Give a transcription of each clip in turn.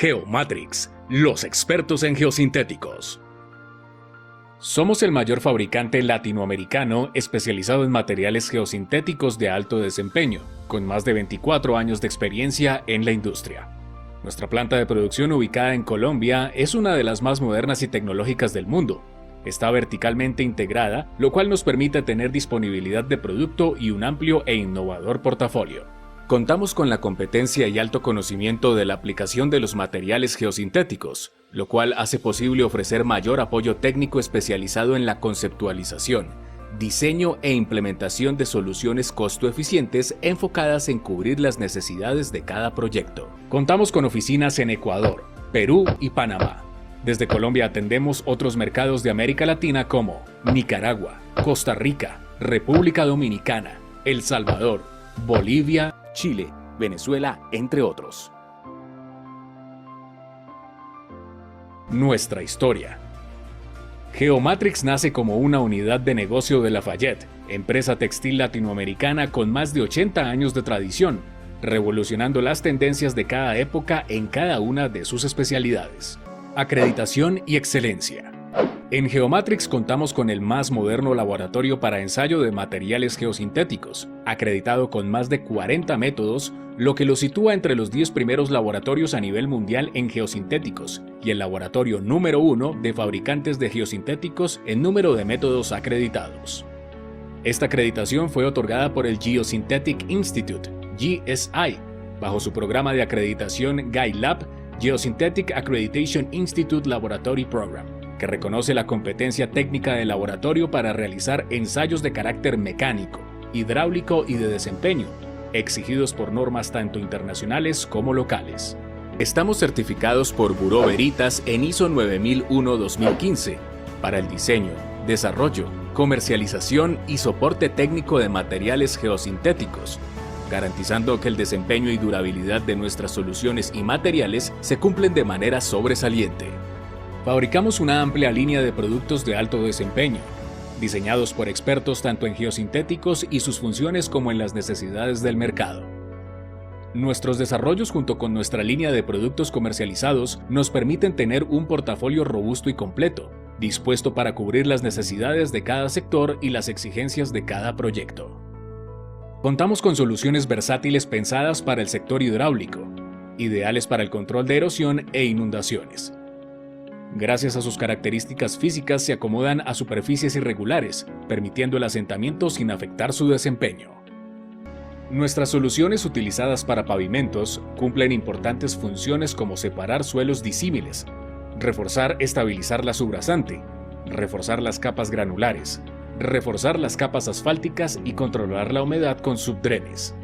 Geomatrix, los expertos en geosintéticos. Somos el mayor fabricante latinoamericano especializado en materiales geosintéticos de alto desempeño, con más de 24 años de experiencia en la industria. Nuestra planta de producción ubicada en Colombia es una de las más modernas y tecnológicas del mundo. Está verticalmente integrada, lo cual nos permite tener disponibilidad de producto y un amplio e innovador portafolio. Contamos con la competencia y alto conocimiento de la aplicación de los materiales geosintéticos, lo cual hace posible ofrecer mayor apoyo técnico especializado en la conceptualización, diseño e implementación de soluciones costo-eficientes enfocadas en cubrir las necesidades de cada proyecto. Contamos con oficinas en Ecuador, Perú y Panamá. Desde Colombia atendemos otros mercados de América Latina como Nicaragua, Costa Rica, República Dominicana, El Salvador, Bolivia, Chile, Venezuela, entre otros. Nuestra historia. Geomatrix nace como una unidad de negocio de Lafayette, empresa textil latinoamericana con más de 80 años de tradición, revolucionando las tendencias de cada época en cada una de sus especialidades. Acreditación y excelencia. En Geomatrix contamos con el más moderno laboratorio para ensayo de materiales geosintéticos, acreditado con más de 40 métodos, lo que lo sitúa entre los 10 primeros laboratorios a nivel mundial en geosintéticos y el laboratorio número 1 de fabricantes de geosintéticos en número de métodos acreditados. Esta acreditación fue otorgada por el Geosynthetic Institute, GSI, bajo su programa de acreditación GuideLab Geosynthetic Accreditation Institute Laboratory Program, que reconoce la competencia técnica del laboratorio para realizar ensayos de carácter mecánico, hidráulico y de desempeño, exigidos por normas tanto internacionales como locales. Estamos certificados por Bureau Veritas en ISO 9001-2015 para el diseño, desarrollo, comercialización y soporte técnico de materiales geosintéticos, garantizando que el desempeño y durabilidad de nuestras soluciones y materiales se cumplen de manera sobresaliente. Fabricamos una amplia línea de productos de alto desempeño, diseñados por expertos tanto en geosintéticos y sus funciones como en las necesidades del mercado. Nuestros desarrollos junto con nuestra línea de productos comercializados nos permiten tener un portafolio robusto y completo, dispuesto para cubrir las necesidades de cada sector y las exigencias de cada proyecto. Contamos con soluciones versátiles pensadas para el sector hidráulico, ideales para el control de erosión e inundaciones. Gracias a sus características físicas se acomodan a superficies irregulares, permitiendo el asentamiento sin afectar su desempeño. Nuestras soluciones utilizadas para pavimentos cumplen importantes funciones como separar suelos disímiles, estabilizar la subrasante, reforzar las capas granulares, reforzar las capas asfálticas y controlar la humedad con subdrenes.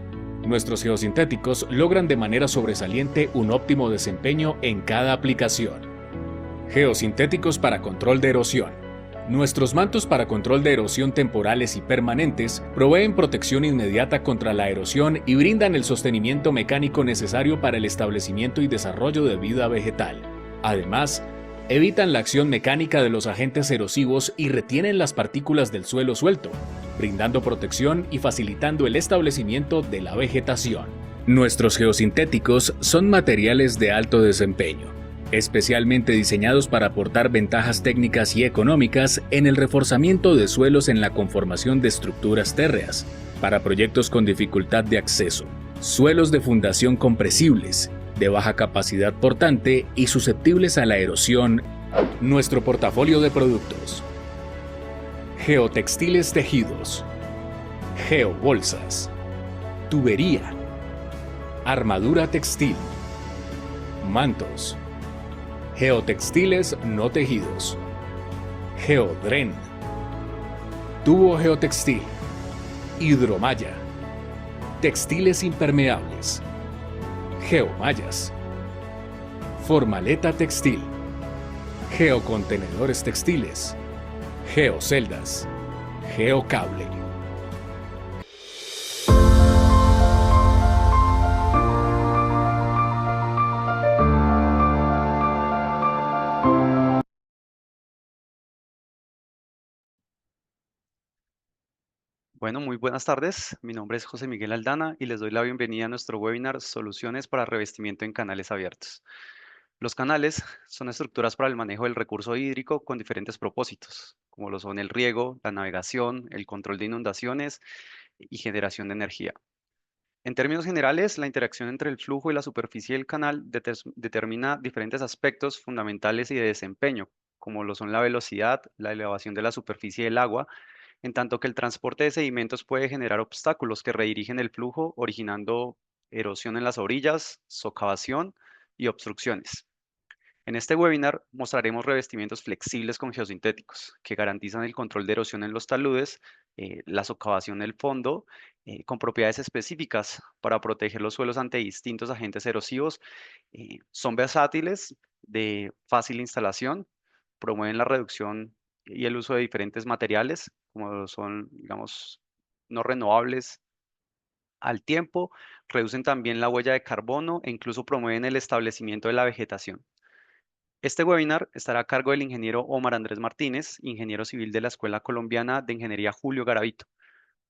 Nuestros geosintéticos logran de manera sobresaliente un óptimo desempeño en cada aplicación. Geosintéticos para control de erosión. Nuestros mantos para control de erosión temporales y permanentes proveen protección inmediata contra la erosión y brindan el sostenimiento mecánico necesario para el establecimiento y desarrollo de vida vegetal. Además, evitan la acción mecánica de los agentes erosivos y retienen las partículas del suelo suelto, brindando protección y facilitando el establecimiento de la vegetación. Nuestros geosintéticos son materiales de alto desempeño, especialmente diseñados para aportar ventajas técnicas y económicas en el reforzamiento de suelos en la conformación de estructuras térreas, para proyectos con dificultad de acceso, suelos de fundación compresibles, de baja capacidad portante y susceptibles a la erosión. Nuestro portafolio de productos: geotextiles tejidos, geobolsas, tubería, armadura textil, mantos, geotextiles no tejidos, geodren, tubo geotextil, hidromalla, textiles impermeables, geomallas, formaleta textil, geocontenedores textiles, geoceldas, geocable. Bueno, muy buenas tardes. Mi nombre es José Miguel Aldana y les doy la bienvenida a nuestro webinar Soluciones para revestimiento en canales abiertos. Los canales son estructuras para el manejo del recurso hídrico con diferentes propósitos, como lo son el riego, la navegación, el control de inundaciones y generación de energía. En términos generales, la interacción entre el flujo y la superficie del canal determina diferentes aspectos fundamentales y de desempeño, como lo son la velocidad, la elevación de la superficie del agua, en tanto que el transporte de sedimentos puede generar obstáculos que redirigen el flujo, originando erosión en las orillas, socavación y obstrucciones. En este webinar mostraremos revestimientos flexibles con geosintéticos que garantizan el control de erosión en los taludes, la socavación del fondo, con propiedades específicas para proteger los suelos ante distintos agentes erosivos. Son versátiles, de fácil instalación, promueven la reducción y el uso de diferentes materiales, como son, digamos, no renovables al tiempo, reducen también la huella de carbono e incluso promueven el establecimiento de la vegetación. Este webinar estará a cargo del ingeniero Omar Andrés Martínez, ingeniero civil de la Escuela Colombiana de Ingeniería Julio Garavito.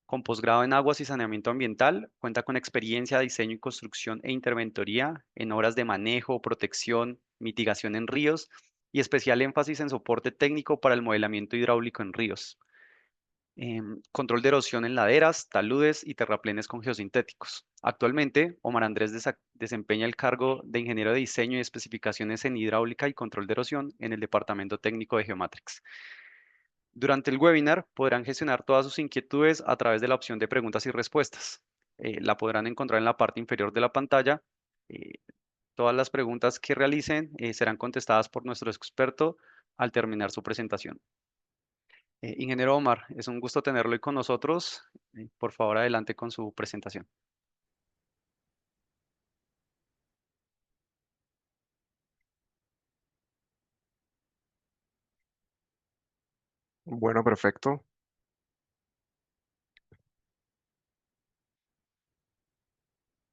Con posgrado en aguas y saneamiento ambiental, cuenta con experiencia de diseño y construcción e interventoría en obras de manejo, protección, mitigación en ríos y especial énfasis en soporte técnico para el modelamiento hidráulico en ríos. Control de erosión en laderas, taludes y terraplenes con geosintéticos. Actualmente, Omar Andrés desempeña el cargo de ingeniero de diseño y especificaciones en hidráulica y control de erosión en el Departamento Técnico de Geomatrix. Durante el webinar podrán gestionar todas sus inquietudes a través de la opción de preguntas y respuestas. La podrán encontrar en la parte inferior de la pantalla. Eh, Todas las preguntas que realicen serán contestadas por nuestro experto al terminar su presentación. Ingeniero Omar, es un gusto tenerlo hoy con nosotros. Por favor, adelante con su presentación. Bueno, perfecto.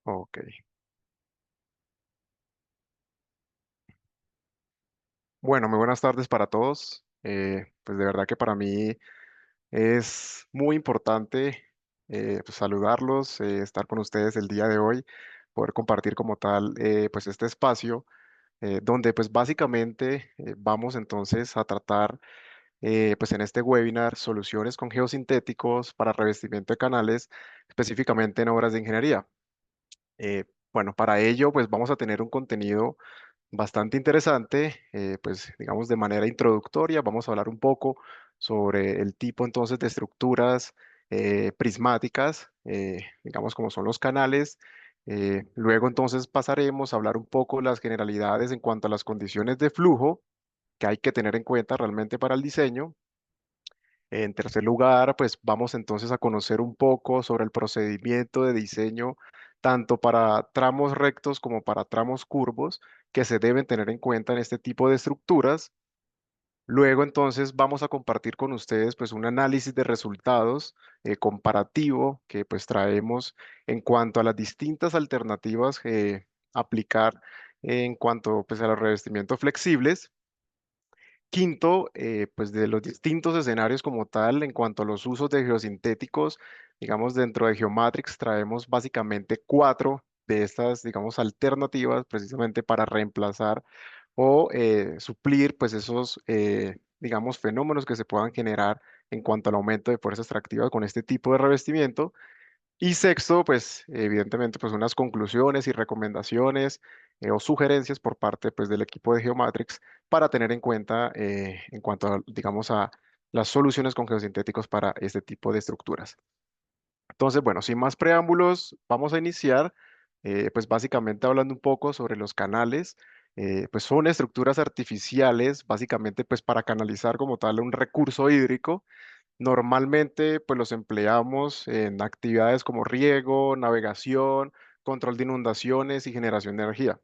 Ok. Bueno, muy buenas tardes para todos. Pues de verdad que para mí es muy importante pues saludarlos, estar con ustedes el día de hoy, poder compartir como tal pues este espacio donde pues básicamente vamos entonces a tratar pues en este webinar soluciones con geosintéticos para revestimiento de canales, específicamente en obras de ingeniería. Bueno, para ello pues vamos a tener un contenido bastante interesante, pues digamos de manera introductoria, vamos a hablar un poco sobre el tipo entonces de estructuras prismáticas, digamos como son los canales. Luego entonces pasaremos a hablar un poco las generalidades en cuanto a las condiciones de flujo que hay que tener en cuenta realmente para el diseño. En tercer lugar, pues vamos entonces a conocer un poco sobre el procedimiento de diseño, tanto para tramos rectos como para tramos curvos, que se deben tener en cuenta en este tipo de estructuras. Luego entonces vamos a compartir con ustedes pues un análisis de resultados comparativo que pues traemos en cuanto a las distintas alternativas a aplicar en cuanto pues a los revestimientos flexibles. Quinto, pues de los distintos escenarios como tal, en cuanto a los usos de geosintéticos, digamos, dentro de Geomatrix traemos básicamente cuatro de estas, digamos, alternativas precisamente para reemplazar o suplir, pues, esos, digamos, fenómenos que se puedan generar en cuanto al aumento de fuerza extractiva con este tipo de revestimiento. Y sexto, pues evidentemente, pues unas conclusiones y recomendaciones o sugerencias por parte pues, del equipo de Geomatrix para tener en cuenta en cuanto a, digamos, a las soluciones con geosintéticos para este tipo de estructuras. Entonces, bueno, sin más preámbulos, vamos a iniciar, pues básicamente hablando un poco sobre los canales. Pues son estructuras artificiales, básicamente pues para canalizar como tal un recurso hídrico. Normalmente, pues los empleamos en actividades como riego, navegación, control de inundaciones y generación de energía.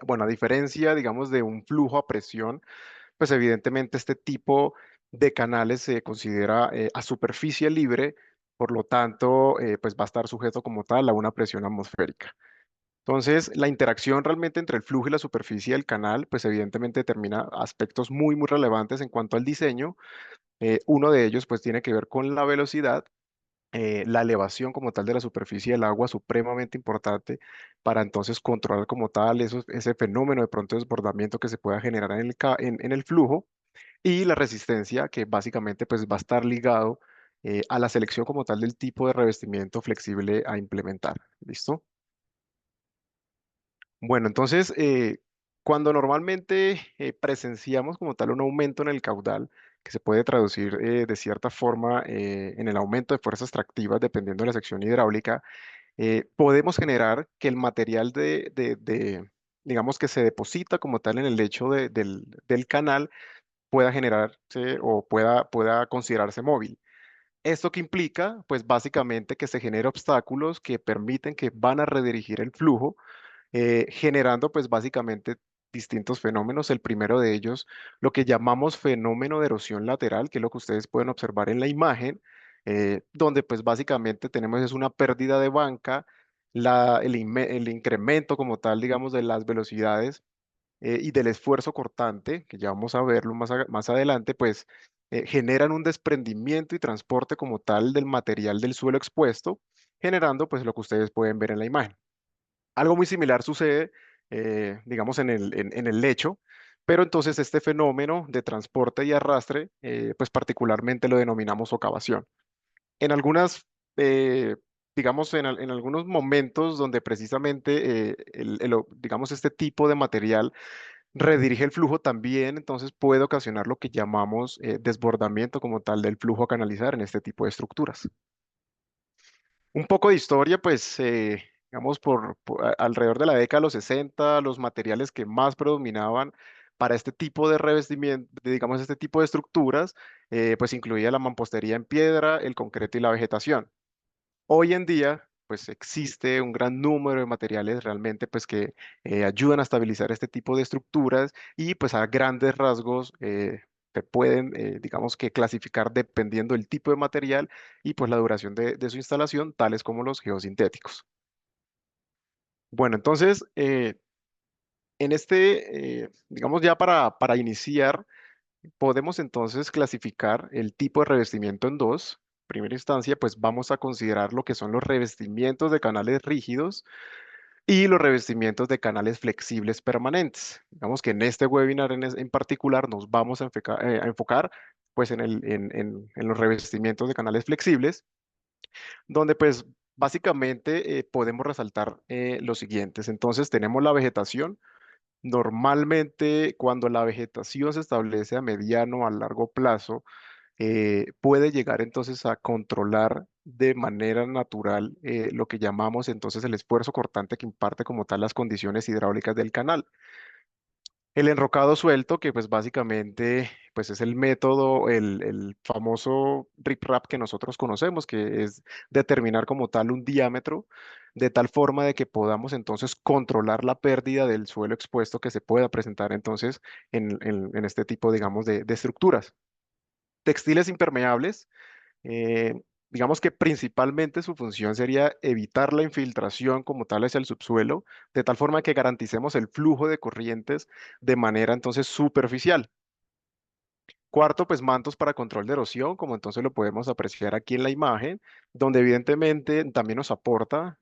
Bueno, a diferencia, digamos, de un flujo a presión, pues evidentemente este tipo de canales se considera a superficie libre, por lo tanto, pues va a estar sujeto como tal a una presión atmosférica. Entonces, la interacción realmente entre el flujo y la superficie del canal, pues evidentemente determina aspectos muy relevantes en cuanto al diseño. Uno de ellos pues tiene que ver con la velocidad la elevación como tal de la superficie del agua supremamente importante para entonces controlar como tal ese fenómeno de pronto desbordamiento que se pueda generar en el flujo y la resistencia que básicamente pues va a estar ligado a la selección como tal del tipo de revestimiento flexible a implementar. ¿Listo? Bueno, entonces, cuando normalmente presenciamos como tal un aumento en el caudal, que se puede traducir de cierta forma en el aumento de fuerzas tractivas dependiendo de la sección hidráulica, podemos generar que el material digamos, que se deposita como tal en el lecho del canal pueda generarse o pueda considerarse móvil. ¿Esto que implica? Pues básicamente que se genera obstáculos que permiten que van a redirigir el flujo generando pues básicamente distintos fenómenos. El primero de ellos, lo que llamamos fenómeno de erosión lateral, que es lo que ustedes pueden observar en la imagen, donde pues básicamente tenemos es una pérdida de banca, el incremento como tal, digamos, de las velocidades y del esfuerzo cortante, que ya vamos a verlo más adelante, pues generan un desprendimiento y transporte como tal del material del suelo expuesto, generando pues lo que ustedes pueden ver en la imagen. Algo muy similar sucede, digamos, en el lecho, pero entonces este fenómeno de transporte y arrastre, pues particularmente lo denominamos socavación. En algunas, digamos, en algunos momentos donde precisamente, digamos, este tipo de material redirige el flujo también, entonces puede ocasionar lo que llamamos desbordamiento como tal del flujo a canalizar en este tipo de estructuras. Un poco de historia, pues, digamos, alrededor de la década de los 60, los materiales que más predominaban para este tipo de revestimiento, digamos, este tipo de estructuras, pues incluía la mampostería en piedra, el concreto y la vegetación. Hoy en día, pues existe un gran número de materiales realmente, pues, que ayudan a estabilizar este tipo de estructuras y, pues, a grandes rasgos, se pueden, digamos que clasificar dependiendo del tipo de material y pues la duración de su instalación, tales como los geosintéticos. Bueno, entonces, digamos ya para iniciar, podemos entonces clasificar el tipo de revestimiento en dos. En primera instancia, pues vamos a considerar lo que son los revestimientos de canales rígidos y los revestimientos de canales flexibles permanentes. Digamos que en este webinar en particular nos vamos a enfocar pues en los revestimientos de canales flexibles donde pues básicamente podemos resaltar los siguientes. Entonces tenemos la vegetación. Normalmente cuando la vegetación se establece a mediano o a largo plazo, puede llegar entonces a controlar de manera natural lo que llamamos entonces el esfuerzo cortante que imparte como tal las condiciones hidráulicas del canal. El enrocado suelto, que pues básicamente pues es el método, el famoso rip-rap que nosotros conocemos, que es determinar como tal un diámetro, de tal forma de que podamos entonces controlar la pérdida del suelo expuesto que se pueda presentar entonces en este tipo, digamos, de estructuras. Textiles impermeables, digamos que principalmente su función sería evitar la infiltración como tal hacia el subsuelo, de tal forma que garanticemos el flujo de corrientes de manera entonces superficial. Cuarto, pues mantos para control de erosión, como entonces lo podemos apreciar aquí en la imagen, donde evidentemente también nos aporta,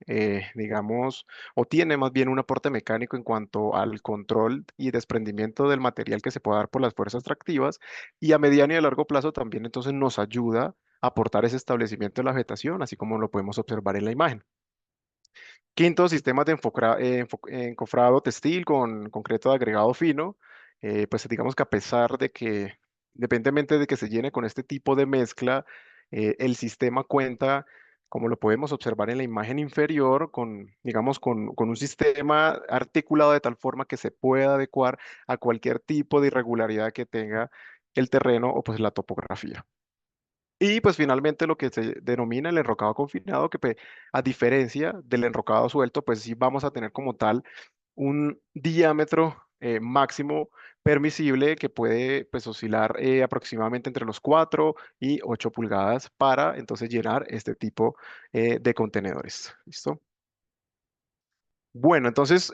digamos, o tiene más bien un aporte mecánico en cuanto al control y desprendimiento del material que se pueda dar por las fuerzas tractivas, y a mediano y a largo plazo también entonces nos ayuda a aportar ese establecimiento de la vegetación, así como lo podemos observar en la imagen. Quinto, sistemas de encofrado textil con concreto de agregado fino. Pues digamos que a pesar de que, independientemente de que se llene con este tipo de mezcla, el sistema cuenta, como lo podemos observar en la imagen inferior, digamos, con un sistema articulado de tal forma que se pueda adecuar a cualquier tipo de irregularidad que tenga el terreno o pues la topografía. Y pues finalmente lo que se denomina el enrocado confinado, que a diferencia del enrocado suelto, pues sí vamos a tener como tal un diámetro máximo permisible que puede pues oscilar aproximadamente entre los 4 y 8 pulgadas para entonces llenar este tipo de contenedores. ¿Listo? Bueno, entonces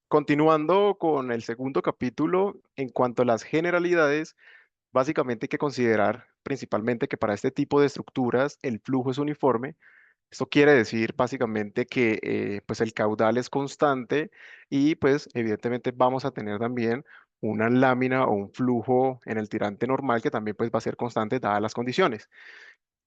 continuando con el segundo capítulo, en cuanto a las generalidades, básicamente hay que considerar principalmente que para este tipo de estructuras el flujo es uniforme. Esto quiere decir básicamente que pues el caudal es constante y pues evidentemente vamos a tener también una lámina o un flujo en el tirante normal que también pues va a ser constante dadas las condiciones.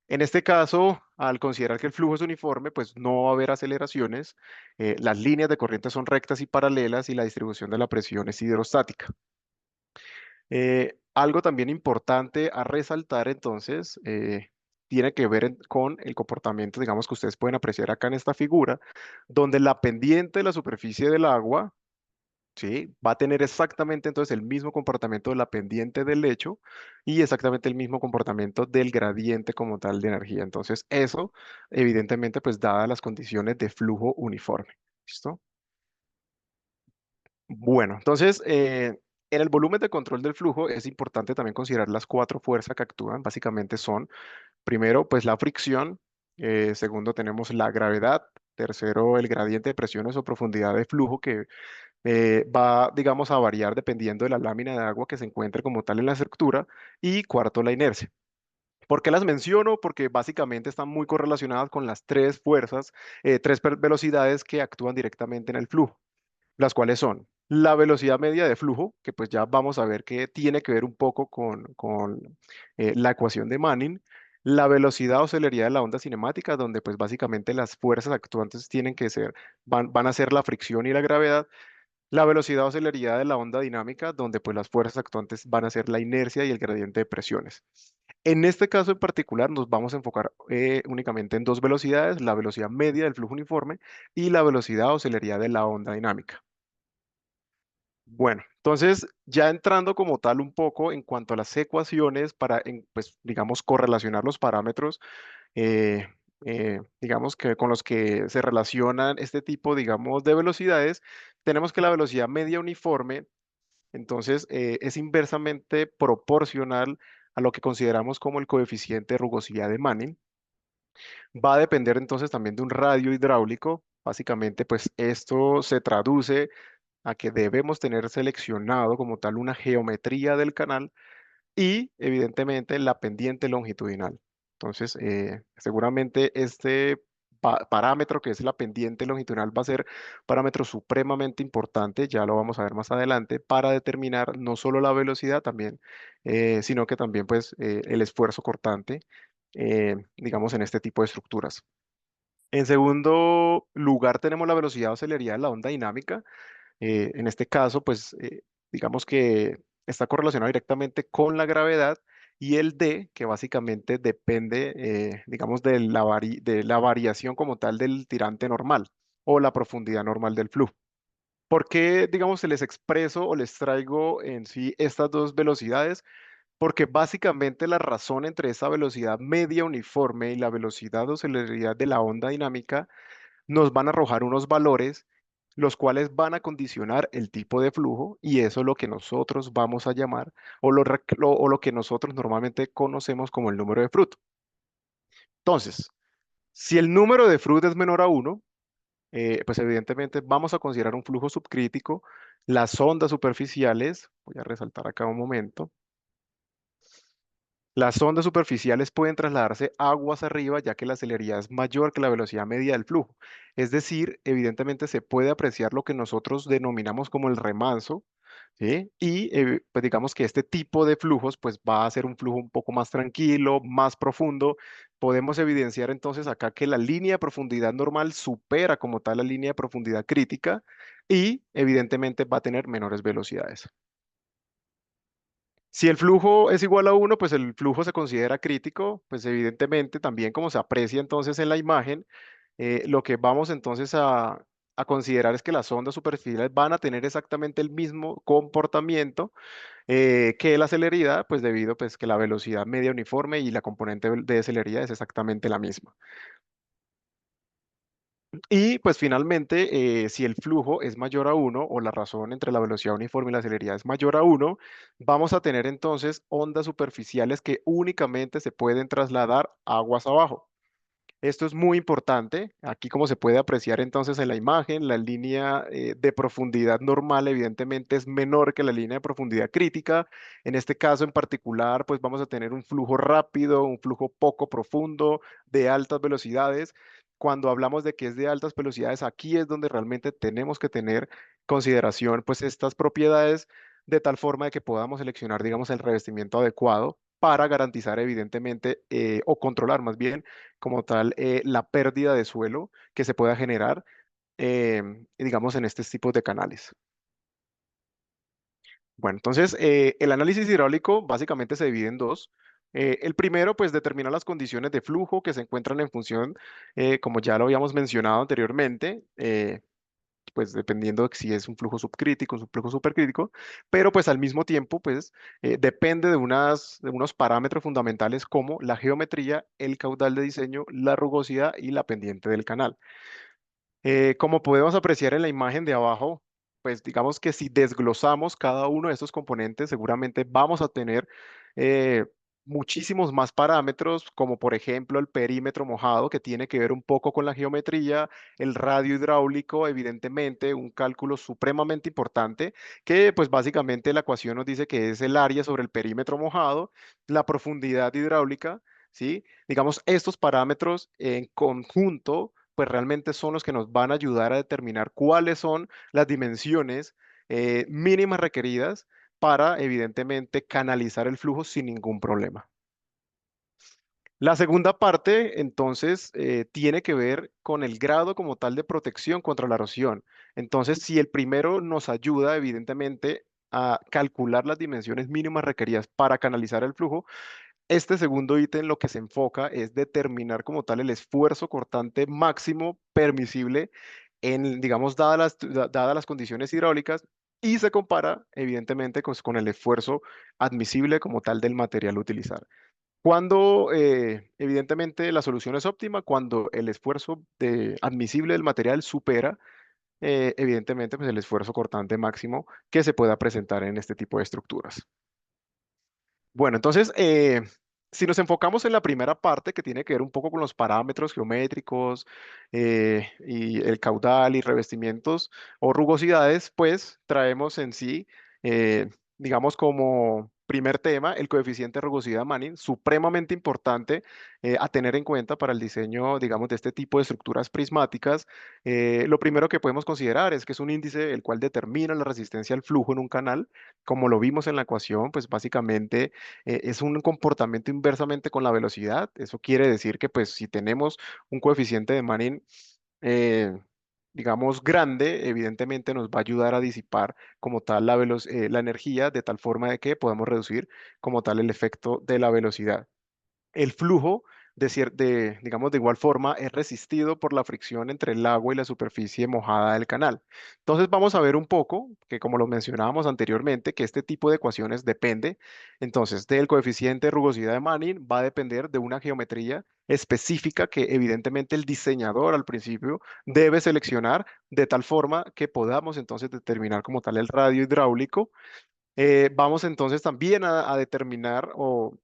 En este caso, al considerar que el flujo es uniforme, pues no va a haber aceleraciones, las líneas de corriente son rectas y paralelas y la distribución de la presión es hidrostática. Algo también importante a resaltar entonces tiene que ver con el comportamiento, digamos, que ustedes pueden apreciar acá en esta figura, donde la pendiente de la superficie del agua, ¿sí? Va a tener exactamente entonces el mismo comportamiento de la pendiente del lecho y exactamente el mismo comportamiento del gradiente como tal de energía. Entonces, eso evidentemente pues dadas las condiciones de flujo uniforme. ¿Listo? Bueno, entonces, en el volumen de control del flujo es importante también considerar las cuatro fuerzas que actúan. Básicamente son, primero, pues la fricción, segundo, tenemos la gravedad, tercero, el gradiente de presiones o profundidad de flujo que va, digamos, a variar dependiendo de la lámina de agua que se encuentre como tal en la estructura, y cuarto, la inercia. ¿Por qué las menciono? Porque básicamente están muy correlacionadas con las tres fuerzas, velocidades que actúan directamente en el flujo, las cuales son la velocidad media de flujo, que pues ya vamos a ver que tiene que ver un poco con la ecuación de Manning, la velocidad o celeridad de la onda cinemática, donde pues básicamente las fuerzas actuantes tienen que ser, van a ser la fricción y la gravedad, la velocidad o celeridad de la onda dinámica, donde pues las fuerzas actuantes van a ser la inercia y el gradiente de presiones. En este caso en particular nos vamos a enfocar únicamente en dos velocidades, la velocidad media del flujo uniforme y la velocidad o celeridad de la onda dinámica. Bueno, entonces ya entrando como tal un poco en cuanto a las ecuaciones para, pues digamos, correlacionar los parámetros, eh, digamos que con los que se relacionan este tipo, digamos, de velocidades, tenemos que la velocidad media uniforme, entonces, es inversamente proporcional a lo que consideramos como el coeficiente de rugosidad de Manning. Va a depender entonces también de un radio hidráulico. Básicamente, pues esto se traduce a que debemos tener seleccionado como tal una geometría del canal y evidentemente la pendiente longitudinal. Entonces, seguramente este parámetro que es la pendiente longitudinal va a ser parámetro supremamente importante, ya lo vamos a ver más adelante, para determinar no solo la velocidad también, sino que también pues el esfuerzo cortante, digamos, en este tipo de estructuras. En segundo lugar, tenemos la velocidad o celeridad de la onda dinámica. En este caso, pues digamos que está correlacionado directamente con la gravedad y el D, que básicamente depende, digamos, de la variación como tal del tirante normal o la profundidad normal del flujo. ¿Por qué, digamos, se les expreso o les traigo en sí estas dos velocidades? Porque básicamente la razón entre esa velocidad media uniforme y la velocidad o celeridad de la onda dinámica nos van a arrojar unos valores los cuales van a condicionar el tipo de flujo y eso es lo que nosotros vamos a llamar o lo que nosotros normalmente conocemos como el número de Fruit. Entonces, si el número de Fruit es menor a uno, pues evidentemente vamos a considerar un flujo subcrítico. Las ondas superficiales, voy a resaltar acá un momento. Las ondas superficiales pueden trasladarse aguas arriba ya que la celeridad es mayor que la velocidad media del flujo. Es decir, evidentemente se puede apreciar lo que nosotros denominamos como el remanso, ¿sí? Y pues digamos que este tipo de flujos pues va a ser un flujo un poco más tranquilo, más profundo. Podemos evidenciar entonces acá que la línea de profundidad normal supera como tal la línea de profundidad crítica y evidentemente va a tener menores velocidades. Si el flujo es igual a uno, pues el flujo se considera crítico, pues evidentemente también como se aprecia entonces en la imagen, lo que vamos entonces a considerar es que las ondas superficiales van a tener exactamente el mismo comportamiento que la celeridad, pues debido pues que la velocidad media uniforme y la componente de celeridad es exactamente la misma. Y pues finalmente, si el flujo es mayor a uno o la razón entre la velocidad uniforme y la celeridad es mayor a uno, vamos a tener entonces ondas superficiales que únicamente se pueden trasladar aguas abajo. Esto es muy importante. Aquí, como se puede apreciar entonces en la imagen, la línea de profundidad normal evidentemente es menor que la línea de profundidad crítica. En este caso en particular, pues vamos a tener un flujo rápido, un flujo poco profundo, de altas velocidades. Cuando hablamos de que es de altas velocidades, aquí es donde realmente tenemos que tener consideración, pues estas propiedades de tal forma de que podamos seleccionar, digamos, el revestimiento adecuado para garantizar evidentemente o controlar más bien como tal la pérdida de suelo que se pueda generar, digamos, en estos tipos de canales. Bueno, entonces el análisis hidráulico básicamente se divide en dos. El primero, pues, determina las condiciones de flujo que se encuentran en función, como ya lo habíamos mencionado anteriormente, pues dependiendo de si es un flujo subcrítico, un flujo supercrítico, pero pues al mismo tiempo, pues depende de unos parámetros fundamentales como la geometría, el caudal de diseño, la rugosidad y la pendiente del canal. Como podemos apreciar en la imagen de abajo, pues digamos que si desglosamos cada uno de estos componentes, seguramente vamos a tener eh, muchísimos más parámetros, como por ejemplo el perímetro mojado, que tiene que ver un poco con la geometría, el radio hidráulico, evidentemente, un cálculo supremamente importante, que pues básicamente la ecuación nos dice que es el área sobre el perímetro mojado, la profundidad hidráulica, ¿sí? Digamos, estos parámetros en conjunto pues realmente son los que nos van a ayudar a determinar cuáles son las dimensiones mínimas requeridas para, evidentemente, canalizar el flujo sin ningún problema. La segunda parte, entonces, tiene que ver con el grado como tal de protección contra la erosión. Entonces, si el primero nos ayuda, evidentemente, a calcular las dimensiones mínimas requeridas para canalizar el flujo, este segundo ítem lo que se enfoca es determinar como tal el esfuerzo cortante máximo permisible en, digamos, dadas las condiciones hidráulicas y se compara, evidentemente, con el esfuerzo admisible como tal del material a utilizar. Cuando, evidentemente, la solución es óptima, cuando el esfuerzo admisible del material supera, evidentemente, pues el esfuerzo cortante máximo que se pueda presentar en este tipo de estructuras. Bueno, entonces, si nos enfocamos en la primera parte que tiene que ver un poco con los parámetros geométricos y el caudal y revestimientos o rugosidades, pues traemos en sí, eh, digamos como primer tema, el coeficiente de rugosidad Manning, supremamente importante a tener en cuenta para el diseño, digamos, de este tipo de estructuras prismáticas. Lo primero que podemos considerar es que es un índice el cual determina la resistencia al flujo en un canal. Como lo vimos en la ecuación, pues básicamente es un comportamiento inversamente con la velocidad. Eso quiere decir que pues si tenemos un coeficiente de Manning, eh, digamos, grande, evidentemente nos va a ayudar a disipar como tal la energía de tal forma de que podamos reducir como tal el efecto de la velocidad. El flujo, digamos, de igual forma, es resistido por la fricción entre el agua y la superficie mojada del canal. Entonces vamos a ver un poco, que como lo mencionábamos anteriormente, que este tipo de ecuaciones depende, entonces, del coeficiente de rugosidad de Manning, va a depender de una geometría específica que evidentemente el diseñador al principio debe seleccionar de tal forma que podamos entonces determinar como tal el radio hidráulico. Vamos entonces también a determinar o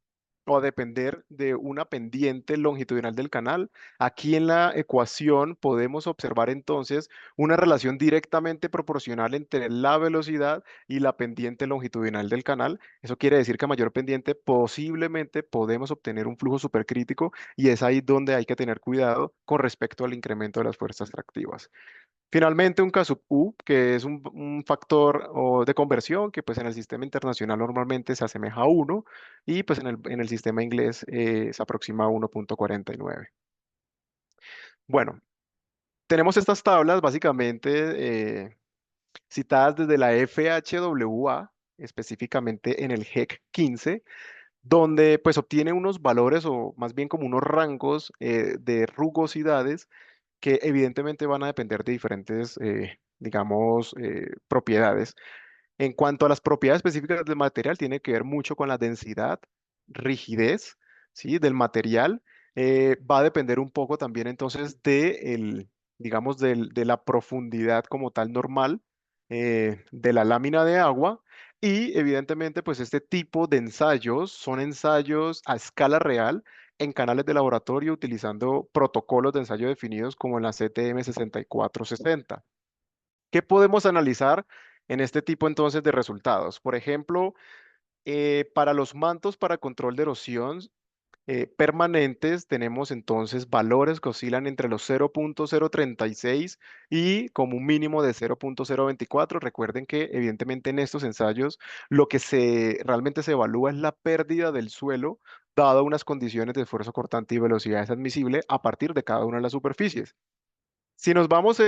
a depender de una pendiente longitudinal del canal. Aquí en la ecuación podemos observar entonces una relación directamente proporcional entre la velocidad y la pendiente longitudinal del canal. Eso quiere decir que a mayor pendiente posiblemente podemos obtener un flujo supercrítico y es ahí donde hay que tener cuidado con respecto al incremento de las fuerzas tractivas. Finalmente, un caso U, que es un factor de conversión que pues en el sistema internacional normalmente se asemeja a 1 y pues en el sistema inglés se aproxima a 1,49. Bueno, tenemos estas tablas básicamente citadas desde la FHWA, específicamente en el HEC 15, donde pues obtiene unos valores o más bien como unos rangos de rugosidades que evidentemente van a depender de diferentes, digamos, propiedades. En cuanto a las propiedades específicas del material, tiene que ver mucho con la densidad, rigidez, ¿sí? Del material. Va a depender un poco también entonces digamos, de la profundidad como tal normal de la lámina de agua. Y evidentemente, pues este tipo de ensayos son ensayos a escala real en canales de laboratorio utilizando protocolos de ensayo definidos como la CTM 6460. ¿Qué podemos analizar en este tipo entonces de resultados? Por ejemplo, para los mantos para control de erosión permanentes tenemos entonces valores que oscilan entre los 0.036 y como un mínimo de 0.024. Recuerden que evidentemente en estos ensayos lo que realmente se evalúa es la pérdida del suelo dado unas condiciones de esfuerzo cortante y velocidades admisible a partir de cada una de las superficies. Si nos vamos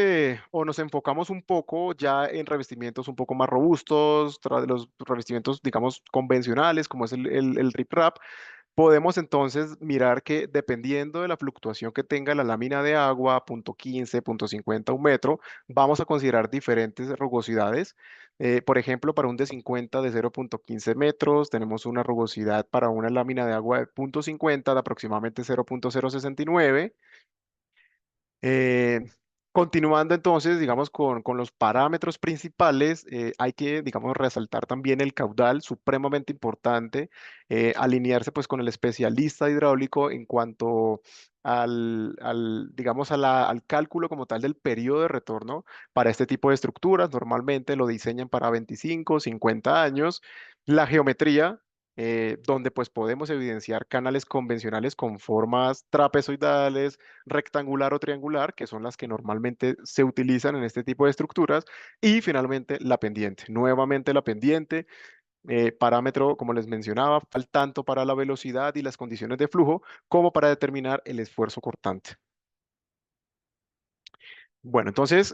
o nos enfocamos un poco ya en revestimientos un poco más robustos, tras de los revestimientos, digamos, convencionales, como es el RIPRAP, podemos entonces mirar que dependiendo de la fluctuación que tenga la lámina de agua, punto 15, punto 50, un metro, vamos a considerar diferentes rugosidades. Por ejemplo, para un de 50 de 0.15 metros, tenemos una rugosidad para una lámina de agua de punto 50 de aproximadamente 0.069. Eh, Continuando entonces, digamos, con los parámetros principales, hay que, digamos, resaltar también el caudal, supremamente importante, alinearse pues con el especialista hidráulico en cuanto digamos, al cálculo como tal del periodo de retorno para este tipo de estructuras. Normalmente lo diseñan para 25, 50 años. La geometría, donde pues podemos evidenciar canales convencionales con formas trapezoidales, rectangular o triangular, que son las que normalmente se utilizan en este tipo de estructuras, y finalmente la pendiente. Nuevamente la pendiente, parámetro, como les mencionaba, tanto para la velocidad y las condiciones de flujo, como para determinar el esfuerzo cortante. Bueno, entonces,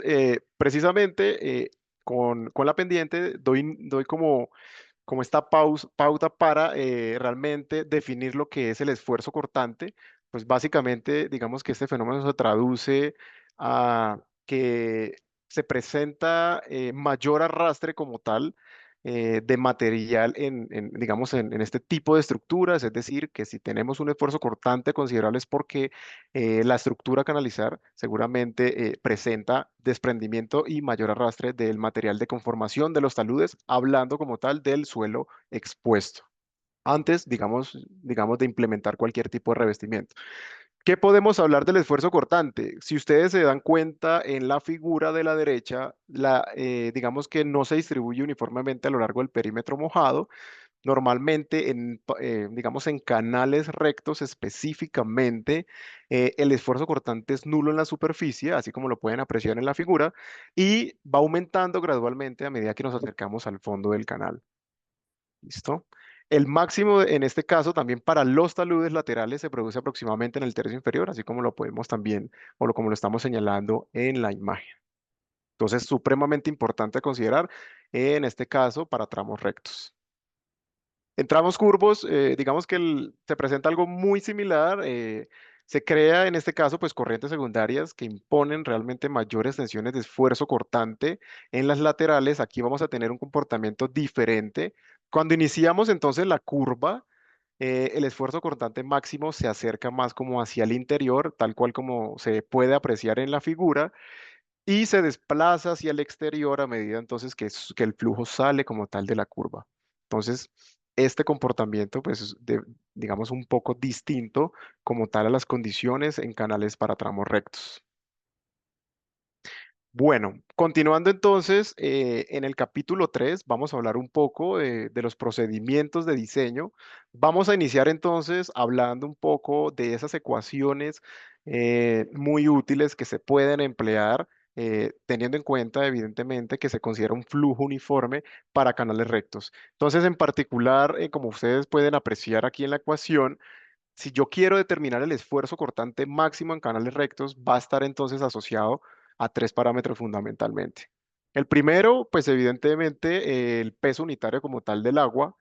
precisamente con la pendiente doy como esta pauta para realmente definir lo que es el esfuerzo cortante, pues básicamente digamos que este fenómeno se traduce a que se presenta mayor arrastre como tal de material digamos, en este tipo de estructuras, es decir, que si tenemos un esfuerzo cortante considerable es porque la estructura a canalizar seguramente presenta desprendimiento y mayor arrastre del material de conformación de los taludes, hablando como tal del suelo expuesto. Antes, digamos, de implementar cualquier tipo de revestimiento. ¿Qué podemos hablar del esfuerzo cortante? Si ustedes se dan cuenta en la figura de la derecha, digamos que no se distribuye uniformemente a lo largo del perímetro mojado. Normalmente, digamos, en canales rectos específicamente, el esfuerzo cortante es nulo en la superficie, así como lo pueden apreciar en la figura, y va aumentando gradualmente a medida que nos acercamos al fondo del canal. ¿Listo? El máximo en este caso también para los taludes laterales se produce aproximadamente en el tercio inferior, así como lo podemos también, como lo estamos señalando en la imagen. Entonces, supremamente importante a considerar en este caso para tramos rectos. En tramos curvos, digamos que se presenta algo muy similar. Se crea en este caso pues corrientes secundarias que imponen realmente mayores tensiones de esfuerzo cortante en las laterales. Aquí vamos a tener un comportamiento diferente. Cuando iniciamos entonces la curva, el esfuerzo cortante máximo se acerca más como hacia el interior, tal cual como se puede apreciar en la figura, y se desplaza hacia el exterior a medida entonces que el flujo sale como tal de la curva. Entonces, este comportamiento pues es digamos un poco distinto como tal a las condiciones en canales para tramos rectos. Bueno, continuando entonces, en el capítulo 3 vamos a hablar un poco de los procedimientos de diseño. Vamos a iniciar entonces hablando un poco de esas ecuaciones muy útiles que se pueden emplear, teniendo en cuenta evidentemente que se considera un flujo uniforme para canales rectos. Entonces, en particular, como ustedes pueden apreciar aquí en la ecuación, si yo quiero determinar el esfuerzo cortante máximo en canales rectos, va a estar entonces asociado a tres parámetros fundamentalmente. El primero, pues evidentemente el peso unitario como tal del agua.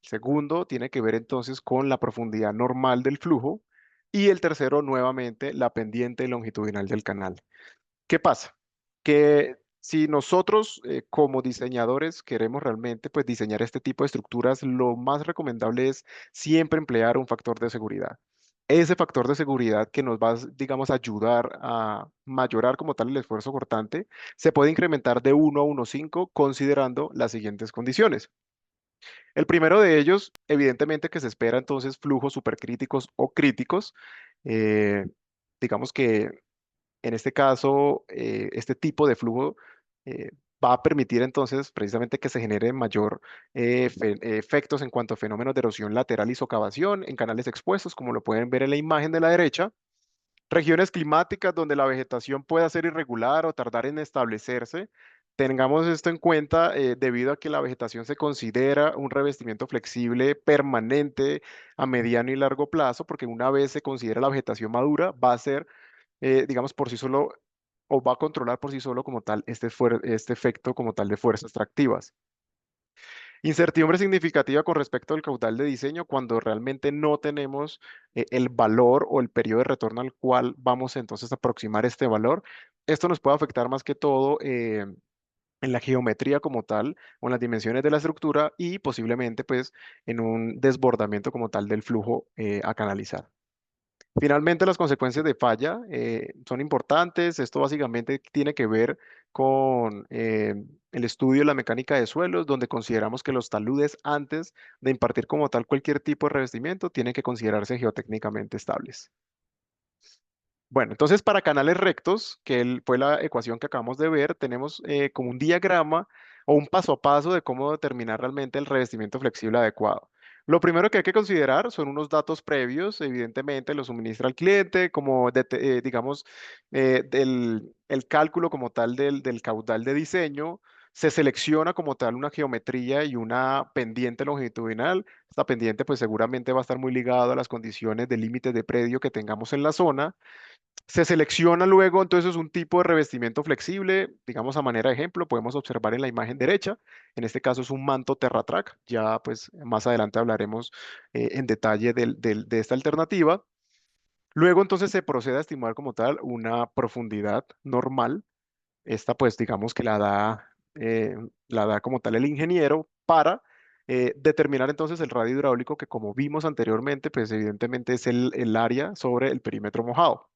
El segundo tiene que ver entonces con la profundidad normal del flujo. Y el tercero, nuevamente, la pendiente longitudinal del canal. ¿Qué pasa? Que si nosotros como diseñadores queremos realmente pues diseñar este tipo de estructuras, lo más recomendable es siempre emplear un factor de seguridad. Ese factor de seguridad que nos va, digamos, a ayudar a mayorar como tal el esfuerzo cortante, se puede incrementar de 1 a 1,5 considerando las siguientes condiciones. El primero de ellos, evidentemente que se espera entonces flujos supercríticos o críticos. Eh, digamos que en este caso, este tipo de flujo eh, va a permitir entonces precisamente que se genere mayor efectos en cuanto a fenómenos de erosión lateral y socavación en canales expuestos, como lo pueden ver en la imagen de la derecha. Regiones climáticas donde la vegetación pueda ser irregular o tardar en establecerse. Tengamos esto en cuenta debido a que la vegetación se considera un revestimiento flexible permanente a mediano y largo plazo, porque una vez se considera la vegetación madura, va a ser, digamos, por sí solo o va a controlar por sí solo como tal este efecto como tal de fuerzas tractivas. Incertidumbre significativa con respecto al caudal de diseño cuando realmente no tenemos el valor o el periodo de retorno al cual vamos entonces a aproximar este valor. Esto nos puede afectar más que todo en la geometría como tal o en las dimensiones de la estructura y posiblemente pues en un desbordamiento como tal del flujo a canalizar. Finalmente, las consecuencias de falla son importantes. Esto básicamente tiene que ver con el estudio de la mecánica de suelos, donde consideramos que los taludes antes de impartir como tal cualquier tipo de revestimiento tienen que considerarse geotécnicamente estables. Bueno, entonces para canales rectos, fue la ecuación que acabamos de ver, tenemos como un diagrama o un paso a paso de cómo determinar realmente el revestimiento flexible adecuado. Lo primero que hay que considerar son unos datos previos, evidentemente los suministra el cliente, como digamos el cálculo como tal del caudal de diseño. Se selecciona como tal una geometría y una pendiente longitudinal. Esta pendiente pues seguramente va a estar muy ligada a las condiciones de límites de predio que tengamos en la zona. Se selecciona luego entonces un tipo de revestimiento flexible, digamos a manera de ejemplo, podemos observar en la imagen derecha, en este caso es un manto TerraTrack, ya pues más adelante hablaremos en detalle de esta alternativa. Luego entonces se procede a estimar como tal una profundidad normal, esta pues digamos que la da como tal el ingeniero para determinar entonces el radio hidráulico que como vimos anteriormente pues evidentemente es el área sobre el perímetro mojado.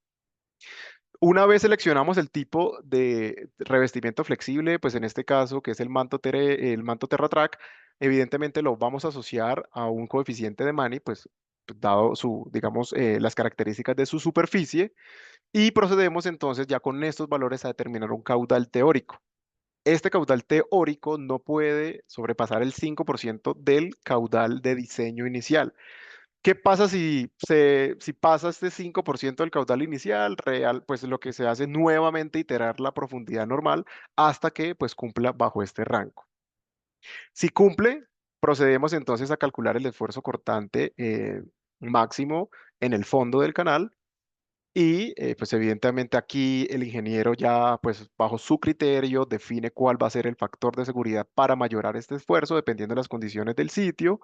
Una vez seleccionamos el tipo de revestimiento flexible, pues en este caso, que es el manto TerraTrack, evidentemente lo vamos a asociar a un coeficiente de Mani, pues dado digamos, las características de su superficie, y procedemos entonces ya con estos valores a determinar un caudal teórico. Este caudal teórico no puede sobrepasar el 5% del caudal de diseño inicial. ¿Qué pasa si pasa este 5% del caudal inicial real? Pues lo que se hace es nuevamente iterar la profundidad normal hasta que pues cumpla bajo este rango. Si cumple, procedemos entonces a calcular el esfuerzo cortante máximo en el fondo del canal y pues evidentemente aquí el ingeniero ya pues bajo su criterio define cuál va a ser el factor de seguridad para mayorar este esfuerzo dependiendo de las condiciones del sitio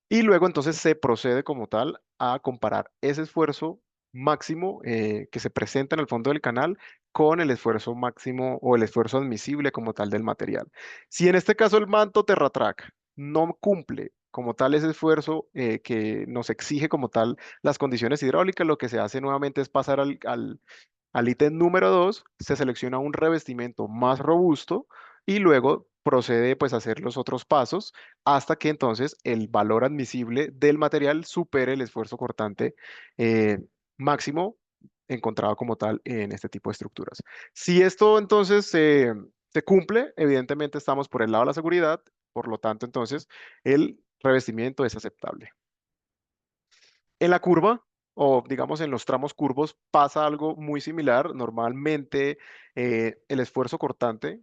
y luego entonces se procede como tal a comparar ese esfuerzo máximo que se presenta en el fondo del canal con el esfuerzo máximo o el esfuerzo admisible como tal del material. Si en este caso el manto TerraTrack no cumple como tal ese esfuerzo que nos exige como tal las condiciones hidráulicas, lo que se hace nuevamente es pasar al ítem número 2 se selecciona un revestimiento más robusto y luego procede pues a hacer los otros pasos hasta que entonces el valor admisible del material supere el esfuerzo cortante eh, máximo encontrado como tal en este tipo de estructuras. Si esto entonces se cumple, evidentemente estamos por el lado de la seguridad, por lo tanto entonces el revestimiento es aceptable. En la curva, o digamos en los tramos curvos, pasa algo muy similar. Normalmente el esfuerzo cortante